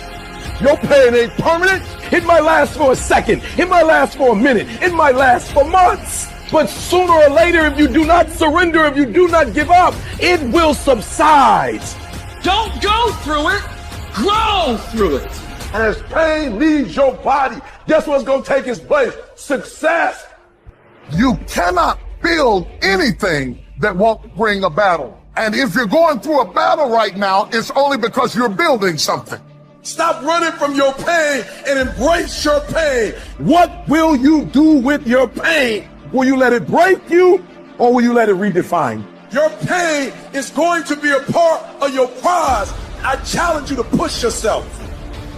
Your pain ain't permanent. It might last for a second. It might last for a minute. It might last for months. But sooner or later, if you do not surrender, if you do not give up, it will subside. Don't go through it. Grow through it. And as pain leaves your body, guess what's going to take its place? Success. You cannot build anything that won't bring a battle. And if you're going through a battle right now, it's only because you're building something. Stop running from your pain and embrace your pain. What will you do with your pain? Will you let it break you or will you let it redefine you? Your pain is going to be a part of your prize. I challenge you to push yourself.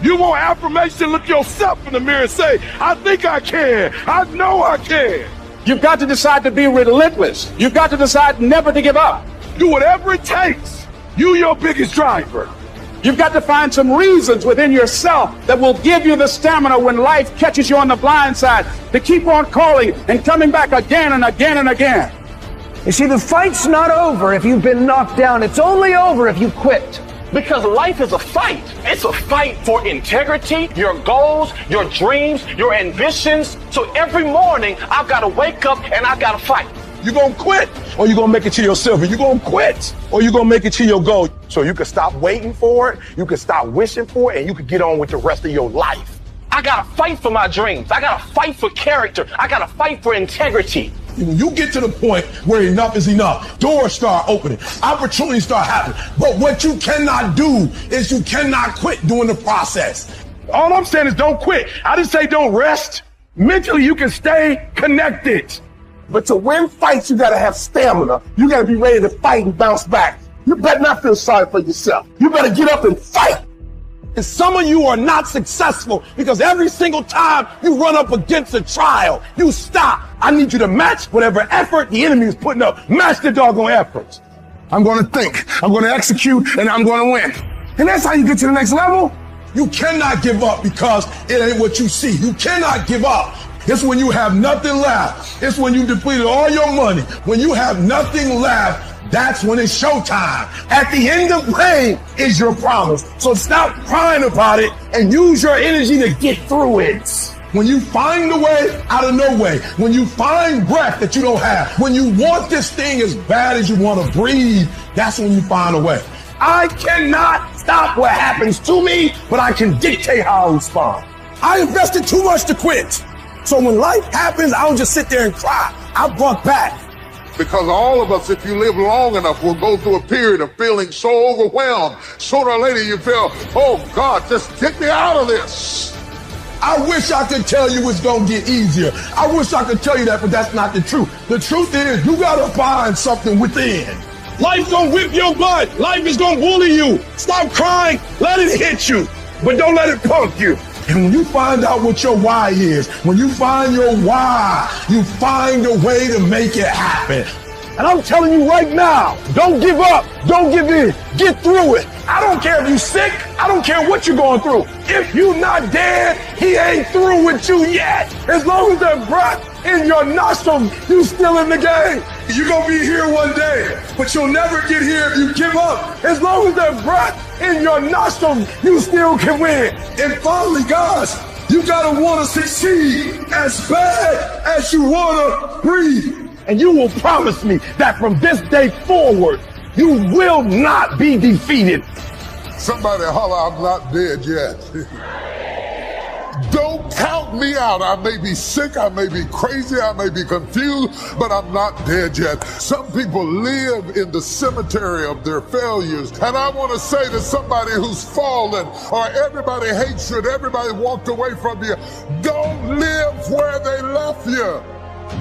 You want affirmation? Look yourself in the mirror and say, I think I can. I know I can. You've got to decide to be relentless. You've got to decide never to give up. Do whatever it takes. You your biggest driver. You've got to find some reasons within yourself that will give you the stamina when life catches you on the blind side to keep on calling and coming back again and again and again. You see, the fight's not over if you've been knocked down. It's only over if you quit. Because life is a fight. It's a fight for integrity, your goals, your dreams, your ambitions. So every morning, I've got to wake up and I've got to fight. You gonna quit or you gonna make it to your silver? You gonna quit or you gonna make it to your goal? So you can stop waiting for it, you can stop wishing for it, and you can get on with the rest of your life. I gotta fight for my dreams. I gotta fight for character. I gotta fight for integrity. When you get to the point where enough is enough, doors start opening, opportunities start happening. But what you cannot do is you cannot quit during the process. All I'm saying is don't quit. I didn't say don't rest. Mentally, you can stay connected. But to win fights, you gotta have stamina. You gotta be ready to fight and bounce back. You better not feel sorry for yourself. You better get up and fight. And some of you are not successful because every single time you run up against a trial, you stop. I need you to match whatever effort the enemy is putting up. Match the doggone efforts. I'm going to think, I'm going to execute, and I'm going to win. And that's how you get to the next level. You cannot give up because it ain't what you see. You cannot give up. It's when you have nothing left. It's when you depleted all your money. When you have nothing left, that's when it's showtime. At the end of pain is your promise. So stop crying about it and use your energy to get through it. When you find a way out of no way, when you find breath that you don't have, when you want this thing as bad as you want to breathe, that's when you find a way. I cannot stop what happens to me, but I can dictate how I respond. I invested too much to quit. So when life happens, I don't just sit there and cry. I buck back. Because all of us, if you live long enough, will go through a period of feeling so overwhelmed. Sooner or later you feel, oh God, just get me out of this. I wish I could tell you it's gonna get easier. I wish I could tell you that, but that's not the truth. The truth is you gotta find something within. Life's gonna whip your butt. Life is gonna bully you. Stop crying, let it hit you, but don't let it punk you. And when you find out what your why is, when you find your why, you find a way to make it happen. And I'm telling you right now, don't give up, don't give in, get through it. I don't care if you're sick, I don't care what you're going through. If you're not dead, he ain't through with you yet. As long as there's breath in your nostrils, you still in the game. You're gonna be here one day, but you'll never get here if you give up. As long as there's breath in your nostrils, you still can win. And finally, guys, you gotta wanna succeed as bad as you wanna breathe. And you will promise me that from this day forward, you will not be defeated. Somebody holler, I'm not dead yet. Don't count me out. I may be sick, I may be crazy, I may be confused, but I'm not dead yet. Some people live in the cemetery of their failures. And I want to say to somebody who's fallen, or everybody hates you, and everybody walked away from you, don't live where they left you.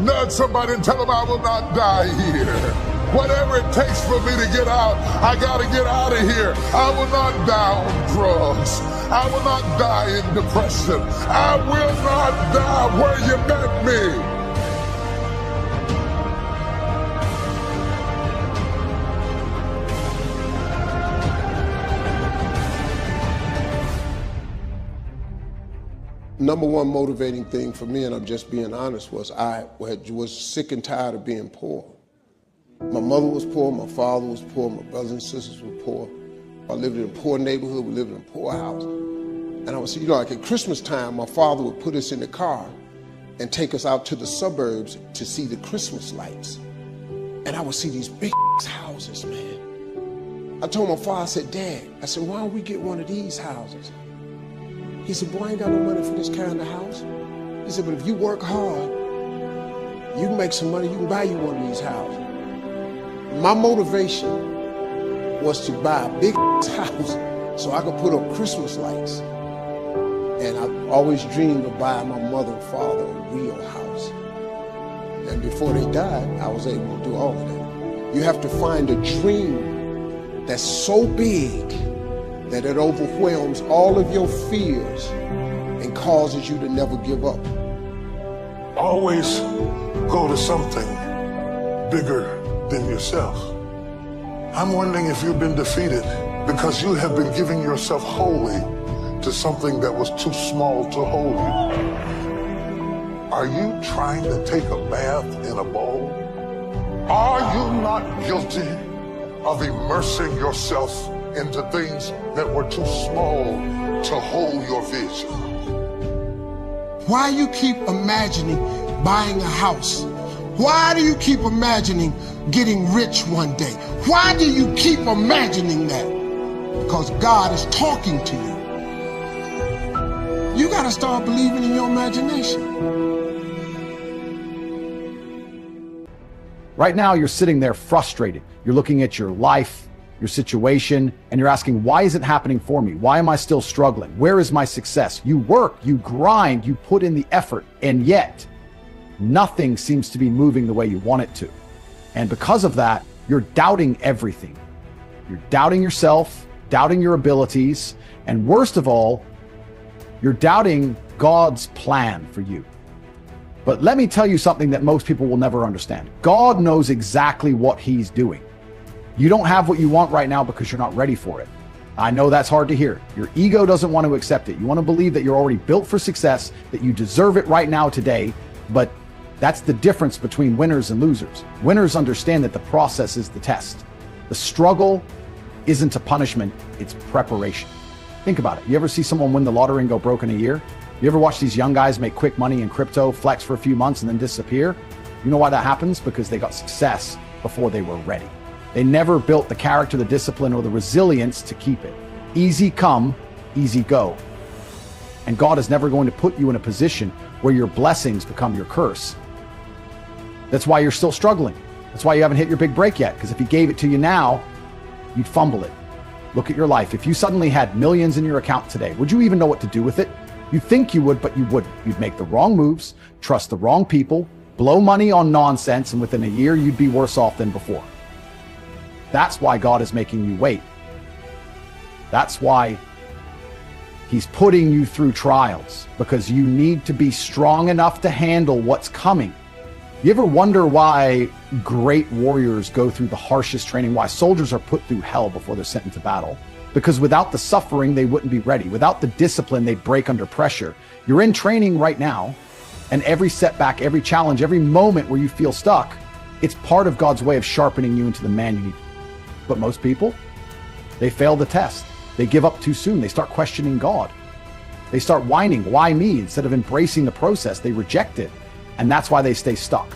Nudge somebody and tell them I will not die here. Whatever it takes for me to get out, I gotta get out of here. I will not die on drugs. I will not die in depression. I will not die where you met me. Number one motivating thing for me, and I'm just being honest, was I was sick and tired of being poor. My mother was poor, my father was poor, my brothers and sisters were poor. I lived in a poor neighborhood, we lived in a poor house. And I was, like at Christmas time, my father would put us in the car and take us out to the suburbs to see the Christmas lights. And I would see these big houses, man. I told my father, I said, Dad, I said, why don't we get one of these houses? He said, boy, I ain't got no money for this kind of house. He said, but if you work hard, you can make some money, you can buy you one of these houses. My motivation was to buy a big house so I could put up Christmas lights. And I always dreamed of buying my mother and father a real house. And before they died, I was able to do all of that. You have to find a dream that's so big that it overwhelms all of your fears and causes you to never give up. Always go to something bigger than yourself. I'm wondering if you've been defeated because you have been giving yourself wholly to something that was too small to hold you. Are you trying to take a bath in a bowl? Are you not guilty of immersing yourself into things that were too small to hold your vision? Why you keep imagining buying a house? Why do you keep imagining getting rich one day? Why do you keep imagining that? Because God is talking to you. You got to start believing in your imagination. Right now, you're sitting there frustrated. You're looking at your life, your situation, and you're asking, why is it happening for me? Why am I still struggling? Where is my success? You work, you grind, you put in the effort, and yet nothing seems to be moving the way you want it to. And because of that, you're doubting everything. You're doubting yourself, doubting your abilities, and worst of all, you're doubting God's plan for you. But let me tell you something that most people will never understand. God knows exactly what he's doing. You don't have what you want right now because you're not ready for it. I know that's hard to hear. Your ego doesn't want to accept it. You want to believe that you're already built for success, that you deserve it right now today, but that's the difference between winners and losers. Winners understand that the process is the test. The struggle isn't a punishment, it's preparation. Think about it. You ever see someone win the lottery and go broke in a year? You ever watch these young guys make quick money in crypto, flex for a few months, and then disappear? You know why that happens? Because they got success before they were ready. They never built the character, the discipline, or the resilience to keep it. Easy come, easy go. And God is never going to put you in a position where your blessings become your curse. That's why you're still struggling. That's why you haven't hit your big break yet, because if he gave it to you now, you'd fumble it. Look at your life. If you suddenly had millions in your account today, would you even know what to do with it? You think you would, but you wouldn't. You'd make the wrong moves, trust the wrong people, blow money on nonsense, and within a year, you'd be worse off than before. That's why God is making you wait. That's why he's putting you through trials, because you need to be strong enough to handle what's coming. You ever wonder why great warriors go through the harshest training, why soldiers are put through hell before they're sent into battle? Because without the suffering, they wouldn't be ready. Without the discipline, they'd break under pressure. You're in training right now, and every setback, every challenge, every moment where you feel stuck, it's part of God's way of sharpening you into the man you need. But most people, they fail the test. They give up too soon. They start questioning God. They start whining, why me? Instead of embracing the process, they reject it. And that's why they stay stuck.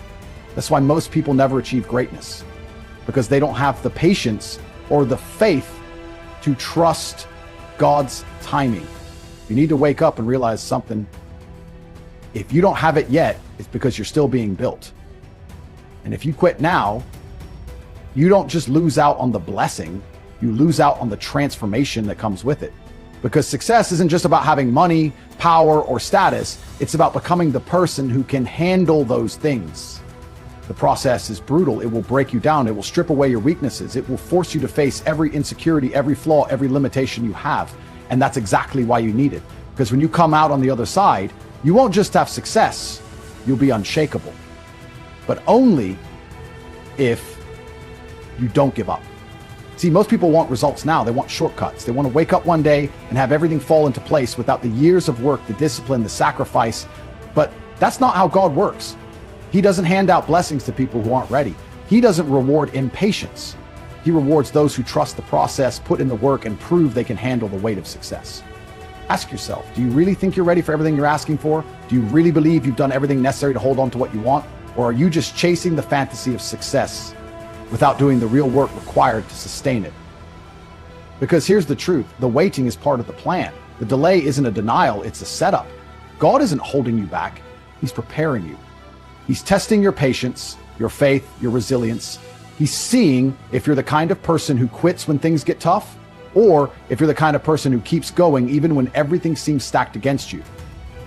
That's why most people never achieve greatness, because they don't have the patience or the faith to trust God's timing. You need to wake up and realize something. If you don't have it yet, it's because you're still being built. And if you quit now, you don't just lose out on the blessing, you lose out on the transformation that comes with it. Because success isn't just about having money, power, or status. It's about becoming the person who can handle those things. The process is brutal. It will break you down. It will strip away your weaknesses. It will force you to face every insecurity, every flaw, every limitation you have. And that's exactly why you need it. Because when you come out on the other side, you won't just have success, you'll be unshakable. But only if you don't give up. See, most people want results now. They want shortcuts. They want to wake up one day and have everything fall into place without the years of work, the discipline, the sacrifice. But that's not how God works. He doesn't hand out blessings to people who aren't ready. He doesn't reward impatience. He rewards those who trust the process, put in the work, and prove they can handle the weight of success. Ask yourself, do you really think you're ready for everything you're asking for? Do you really believe you've done everything necessary to hold on to what you want? Or are you just chasing the fantasy of success without doing the real work required to sustain it? Because here's the truth, the waiting is part of the plan. The delay isn't a denial, it's a setup. God isn't holding you back, he's preparing you. He's testing your patience, your faith, your resilience. He's seeing if you're the kind of person who quits when things get tough, or if you're the kind of person who keeps going even when everything seems stacked against you.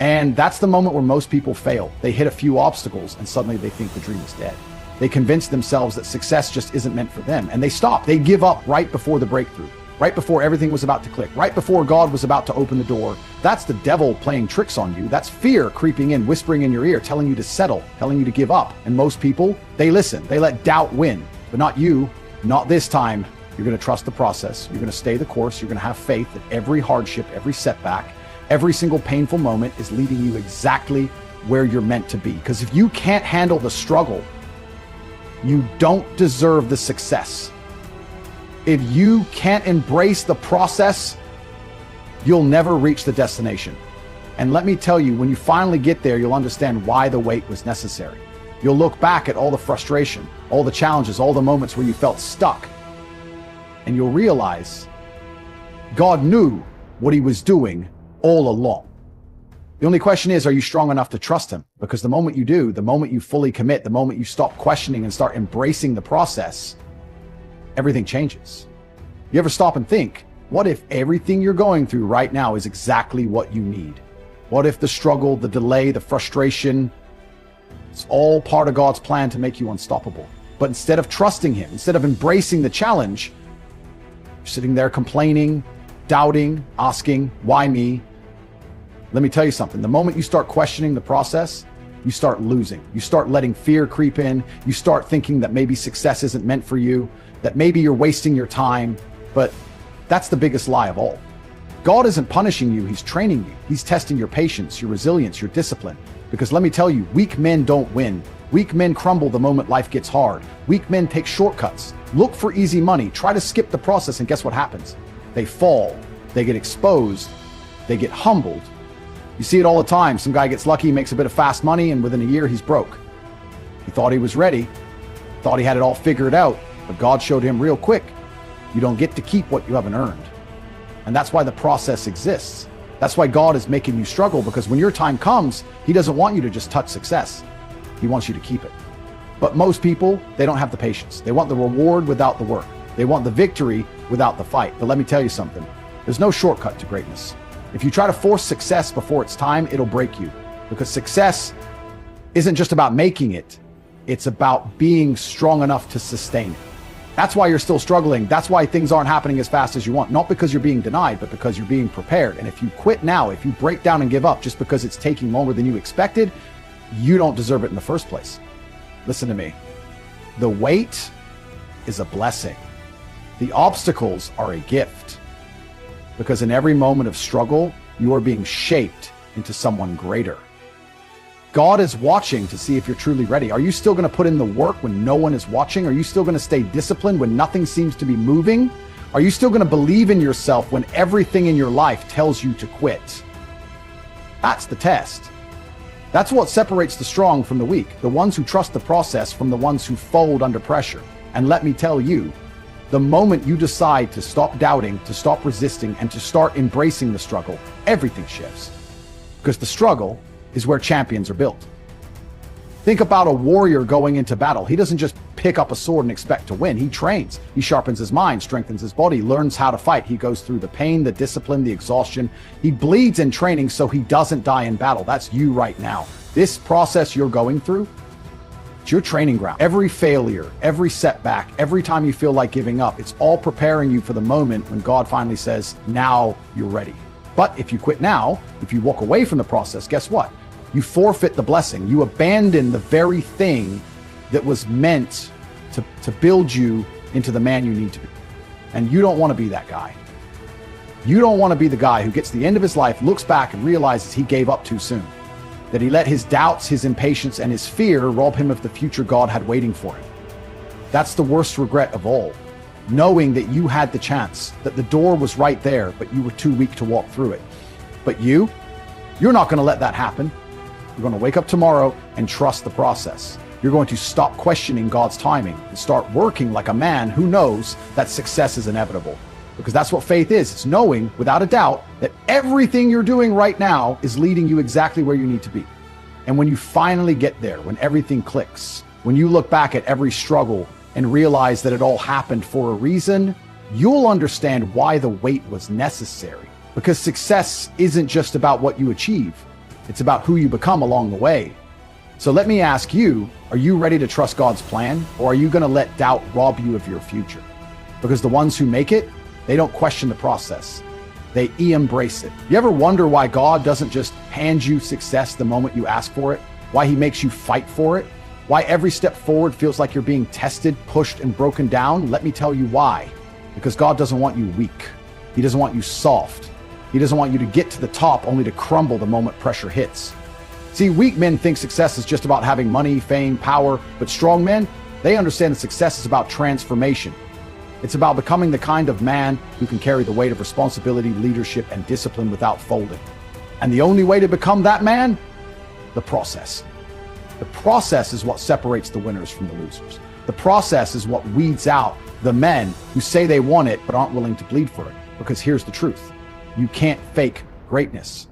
And that's the moment where most people fail. They hit a few obstacles and suddenly they think the dream is dead. They convince themselves that success just isn't meant for them, and they stop. They give up right before the breakthrough, right before everything was about to click, right before God was about to open the door. That's the devil playing tricks on you. That's fear creeping in, whispering in your ear, telling you to settle, telling you to give up. And most people, they listen. They let doubt win. But not you, not this time. You're going to trust the process. You're going to stay the course. You're going to have faith that every hardship, every setback, every single painful moment is leading you exactly where you're meant to be. Because if you can't handle the struggle, you don't deserve the success. If you can't embrace the process, you'll never reach the destination. And let me tell you, when you finally get there, you'll understand why the wait was necessary. You'll look back at all the frustration, all the challenges, all the moments where you felt stuck, and you'll realize God knew what he was doing all along. The only question is, are you strong enough to trust him? Because the moment you do, the moment you fully commit, the moment you stop questioning and start embracing the process, everything changes. You ever stop and think, what if everything you're going through right now is exactly what you need? What if the struggle, the delay, the frustration, it's all part of God's plan to make you unstoppable? But instead of trusting him, instead of embracing the challenge, you're sitting there complaining, doubting, asking, why me? Let me tell you something. The moment you start questioning the process, you start losing. You start letting fear creep in. You start thinking that maybe success isn't meant for you, that maybe you're wasting your time. But that's the biggest lie of all. God isn't punishing you, he's training you. He's testing your patience, your resilience, your discipline. Because let me tell you, weak men don't win. Weak men crumble the moment life gets hard. Weak men take shortcuts, look for easy money, try to skip the process, and guess what happens? They fall, they get exposed, they get humbled. You see it all the time. Some guy gets lucky, makes a bit of fast money, and within a year he's broke. He thought he was ready, thought he had it all figured out, but God showed him real quick, you don't get to keep what you haven't earned. And that's why the process exists. That's why God is making you struggle, because when your time comes, he doesn't want you to just touch success. He wants you to keep it. But most people, they don't have the patience. They want the reward without the work. They want the victory without the fight. But let me tell you something. There's no shortcut to greatness. If you try to force success before it's time, it'll break you. Because success isn't just about making it. It's about being strong enough to sustain it. That's why you're still struggling. That's why things aren't happening as fast as you want. Not because you're being denied, but because you're being prepared. And if you quit now, if you break down and give up just because it's taking longer than you expected, you don't deserve it in the first place. Listen to me. The wait is a blessing. The obstacles are a gift. Because in every moment of struggle, you are being shaped into someone greater. God is watching to see if you're truly ready. Are you still going to put in the work when no one is watching? Are you still going to stay disciplined when nothing seems to be moving? Are you still going to believe in yourself when everything in your life tells you to quit? That's the test. That's what separates the strong from the weak, the ones who trust the process from the ones who fold under pressure. And let me tell you, the moment you decide to stop doubting, to stop resisting, and to start embracing the struggle, everything shifts. Because the struggle is where champions are built. Think about a warrior going into battle. He doesn't just pick up a sword and expect to win. He trains. He sharpens his mind, strengthens his body, learns how to fight. He goes through the pain, the discipline, the exhaustion. He bleeds in training so he doesn't die in battle. That's you right now. This process you're going through, it's your training ground. Every failure, every setback, every time you feel like giving up, it's all preparing you for the moment when God finally says, now you're ready. But if you quit now, if you walk away from the process, guess what? You forfeit the blessing. You abandon the very thing that was meant to build you into the man you need to be. And you don't want to be that guy. You don't want to be the guy who gets to the end of his life, looks back and realizes he gave up too soon. That he let his doubts, his impatience, and his fear rob him of the future God had waiting for him. That's the worst regret of all. Knowing that you had the chance, that the door was right there, but you were too weak to walk through it. But you're not going to let that happen. You're going to wake up tomorrow and trust the process. You're going to stop questioning God's timing and start working like a man who knows that success is inevitable. Because that's what faith is. It's knowing, without a doubt, that everything you're doing right now is leading you exactly where you need to be. And when you finally get there, when everything clicks, when you look back at every struggle and realize that it all happened for a reason, you'll understand why the wait was necessary. Because success isn't just about what you achieve. It's about who you become along the way. So let me ask you, are you ready to trust God's plan, or are you going to let doubt rob you of your future? Because the ones who make it, they don't question the process. They embrace it. You ever wonder why God doesn't just hand you success the moment you ask for it? Why he makes you fight for it? Why every step forward feels like you're being tested, pushed, and broken down? Let me tell you why. Because God doesn't want you weak. He doesn't want you soft. He doesn't want you to get to the top only to crumble the moment pressure hits. See, weak men think success is just about having money, fame, power, but strong men, they understand that success is about transformation. It's about becoming the kind of man who can carry the weight of responsibility, leadership, and discipline without folding. And the only way to become that man? The process. The process is what separates the winners from the losers. The process is what weeds out the men who say they want it but aren't willing to bleed for it. Because here's the truth. You can't fake greatness.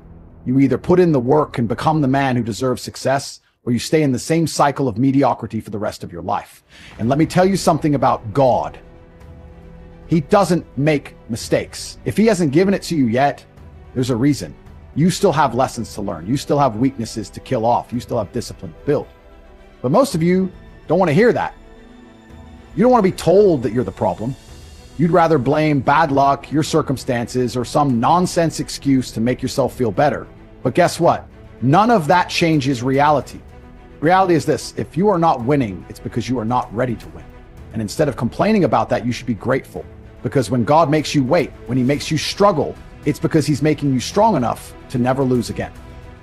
You either put in the work and become the man who deserves success, or you stay in the same cycle of mediocrity for the rest of your life. And let me tell you something about God. He doesn't make mistakes. If he hasn't given it to you yet, there's a reason. You still have lessons to learn. You still have weaknesses to kill off. You still have discipline to build. But most of you don't want to hear that. You don't want to be told that you're the problem. You'd rather blame bad luck, your circumstances, or some nonsense excuse to make yourself feel better. But guess what? None of that changes reality. Reality is this: if you are not winning, it's because you are not ready to win. And instead of complaining about that, you should be grateful. Because when God makes you wait, when he makes you struggle, it's because he's making you strong enough to never lose again.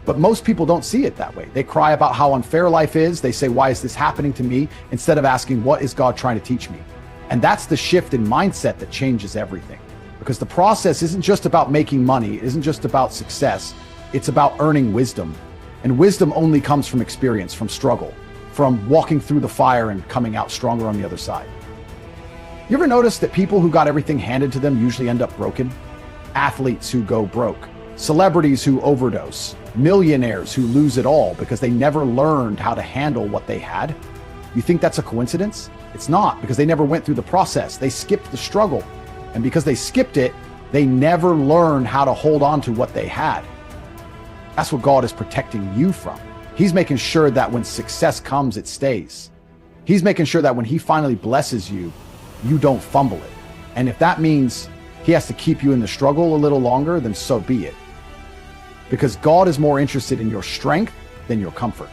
But most people don't see it that way. They cry about how unfair life is. They say, why is this happening to me? Instead of asking, what is God trying to teach me? And that's the shift in mindset that changes everything. Because the process isn't just about making money. It isn't just about success. It's about earning wisdom. And wisdom only comes from experience, from struggle, from walking through the fire and coming out stronger on the other side. You ever notice that people who got everything handed to them usually end up broken? Athletes who go broke, celebrities who overdose, millionaires who lose it all because they never learned how to handle what they had. You think that's a coincidence? It's not, because they never went through the process. They skipped the struggle. And because they skipped it, they never learned how to hold on to what they had. That's what God is protecting you from. He's making sure that when success comes, it stays. He's making sure that when he finally blesses you, you don't fumble it. And if that means he has to keep you in the struggle a little longer, then so be it. Because God is more interested in your strength than your comfort.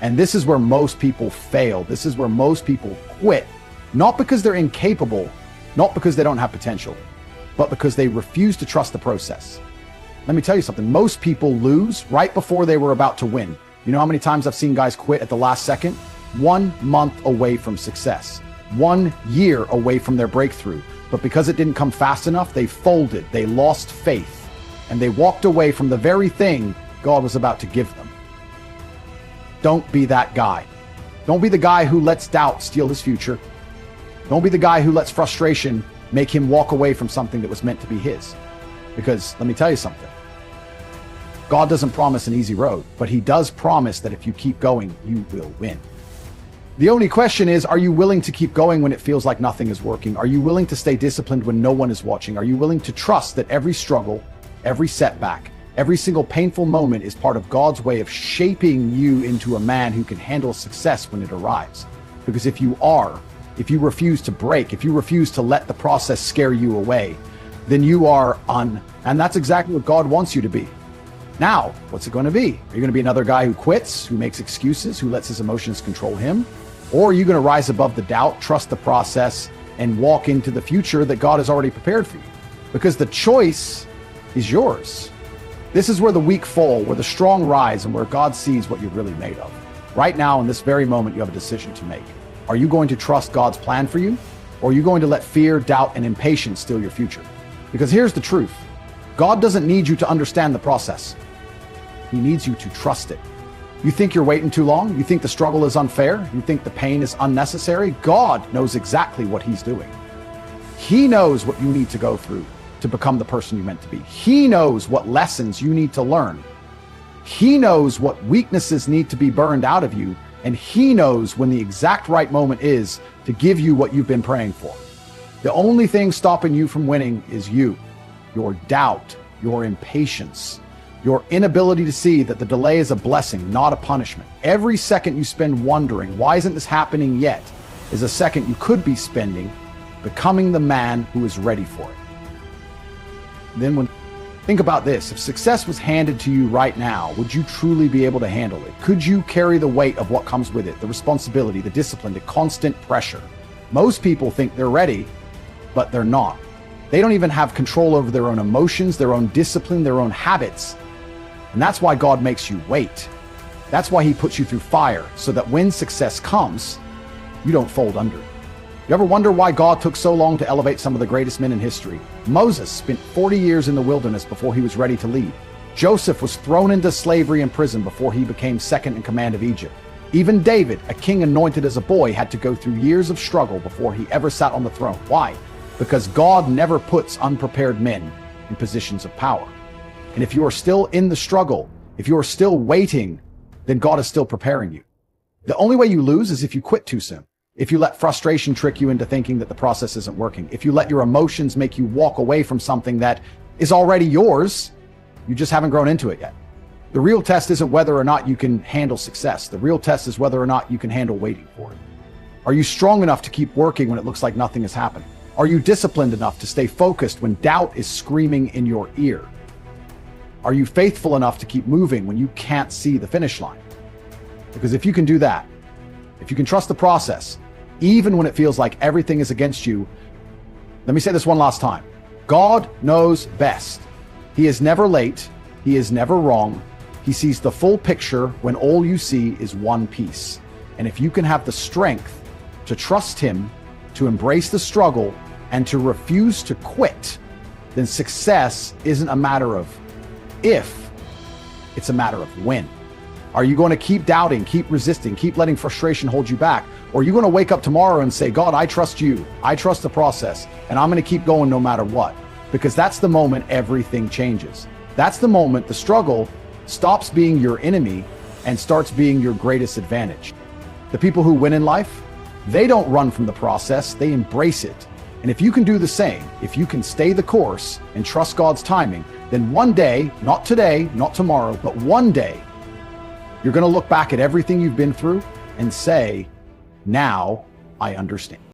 And this is where most people fail. This is where most people quit. Not because they're incapable, not because they don't have potential, but because they refuse to trust the process. Let me tell you something. Most people lose right before they were about to win. You know how many times I've seen guys quit at the last second? 1 month away from success. 1 year away from their breakthrough. But because it didn't come fast enough, they folded, they lost faith, and they walked away from the very thing God was about to give them. Don't be that guy. Don't be the guy who lets doubt steal his future. Don't be the guy who lets frustration make him walk away from something that was meant to be his. Because let me tell you something. God doesn't promise an easy road, but he does promise that if you keep going, you will win. The only question is, are you willing to keep going when it feels like nothing is working? Are you willing to stay disciplined when no one is watching? Are you willing to trust that every struggle, every setback, every single painful moment is part of God's way of shaping you into a man who can handle success when it arrives? Because if you refuse to break, if you refuse to let the process scare you away, then you are and that's exactly what God wants you to be. Now, what's it going to be? Are you going to be another guy who quits, who makes excuses, who lets his emotions control him? Or are you going to rise above the doubt, trust the process, and walk into the future that God has already prepared for you? Because the choice is yours. This is where the weak fall, where the strong rise, and where God sees what you're really made of. Right now, in this very moment, you have a decision to make. Are you going to trust God's plan for you? Or are you going to let fear, doubt, and impatience steal your future? Because here's the truth. God doesn't need you to understand the process. He needs you to trust it. You think you're waiting too long? You think the struggle is unfair? You think the pain is unnecessary? God knows exactly what he's doing. He knows what you need to go through to become the person you're meant to be. He knows what lessons you need to learn. He knows what weaknesses need to be burned out of you, and he knows when the exact right moment is to give you what you've been praying for. The only thing stopping you from winning is you, your doubt, your impatience, your inability to see that the delay is a blessing, not a punishment. Every second you spend wondering, why isn't this happening yet, is a second you could be spending becoming the man who is ready for it. Then think about this. If success was handed to you right now, would you truly be able to handle it? Could you carry the weight of what comes with it, the responsibility, the discipline, the constant pressure? Most people think they're ready, but they're not. They don't even have control over their own emotions, their own discipline, their own habits. And that's why God makes you wait. That's why he puts you through fire, so that when success comes, you don't fold under it. You ever wonder why God took so long to elevate some of the greatest men in history? Moses spent 40 years in the wilderness before he was ready to lead. Joseph was thrown into slavery and prison before he became second in command of Egypt. Even David, a king anointed as a boy, had to go through years of struggle before he ever sat on the throne. Why? Because God never puts unprepared men in positions of power. And if you are still in the struggle, if you are still waiting, then God is still preparing you. The only way you lose is if you quit too soon. If you let frustration trick you into thinking that the process isn't working. If you let your emotions make you walk away from something that is already yours, you just haven't grown into it yet. The real test isn't whether or not you can handle success. The real test is whether or not you can handle waiting for it. Are you strong enough to keep working when it looks like nothing is happening? Are you disciplined enough to stay focused when doubt is screaming in your ear? Are you faithful enough to keep moving when you can't see the finish line? Because if you can do that, if you can trust the process, even when it feels like everything is against you, let me say this one last time. God knows best. He is never late. He is never wrong. He sees the full picture when all you see is one piece. And if you can have the strength to trust him, to embrace the struggle, and to refuse to quit, then success isn't a matter of if, it's a matter of when. Are you going to keep doubting, keep resisting, keep letting frustration hold you back? Or are you going to wake up tomorrow and say, God, I trust you. I trust the process, and I'm going to keep going no matter what? Because that's the moment everything changes. That's the moment the struggle stops being your enemy and starts being your greatest advantage. The people who win in life, they don't run from the process, they embrace it. And if you can do the same, if you can stay the course and trust God's timing, then one day, not today, not tomorrow, but one day, you're going to look back at everything you've been through and say, now I understand.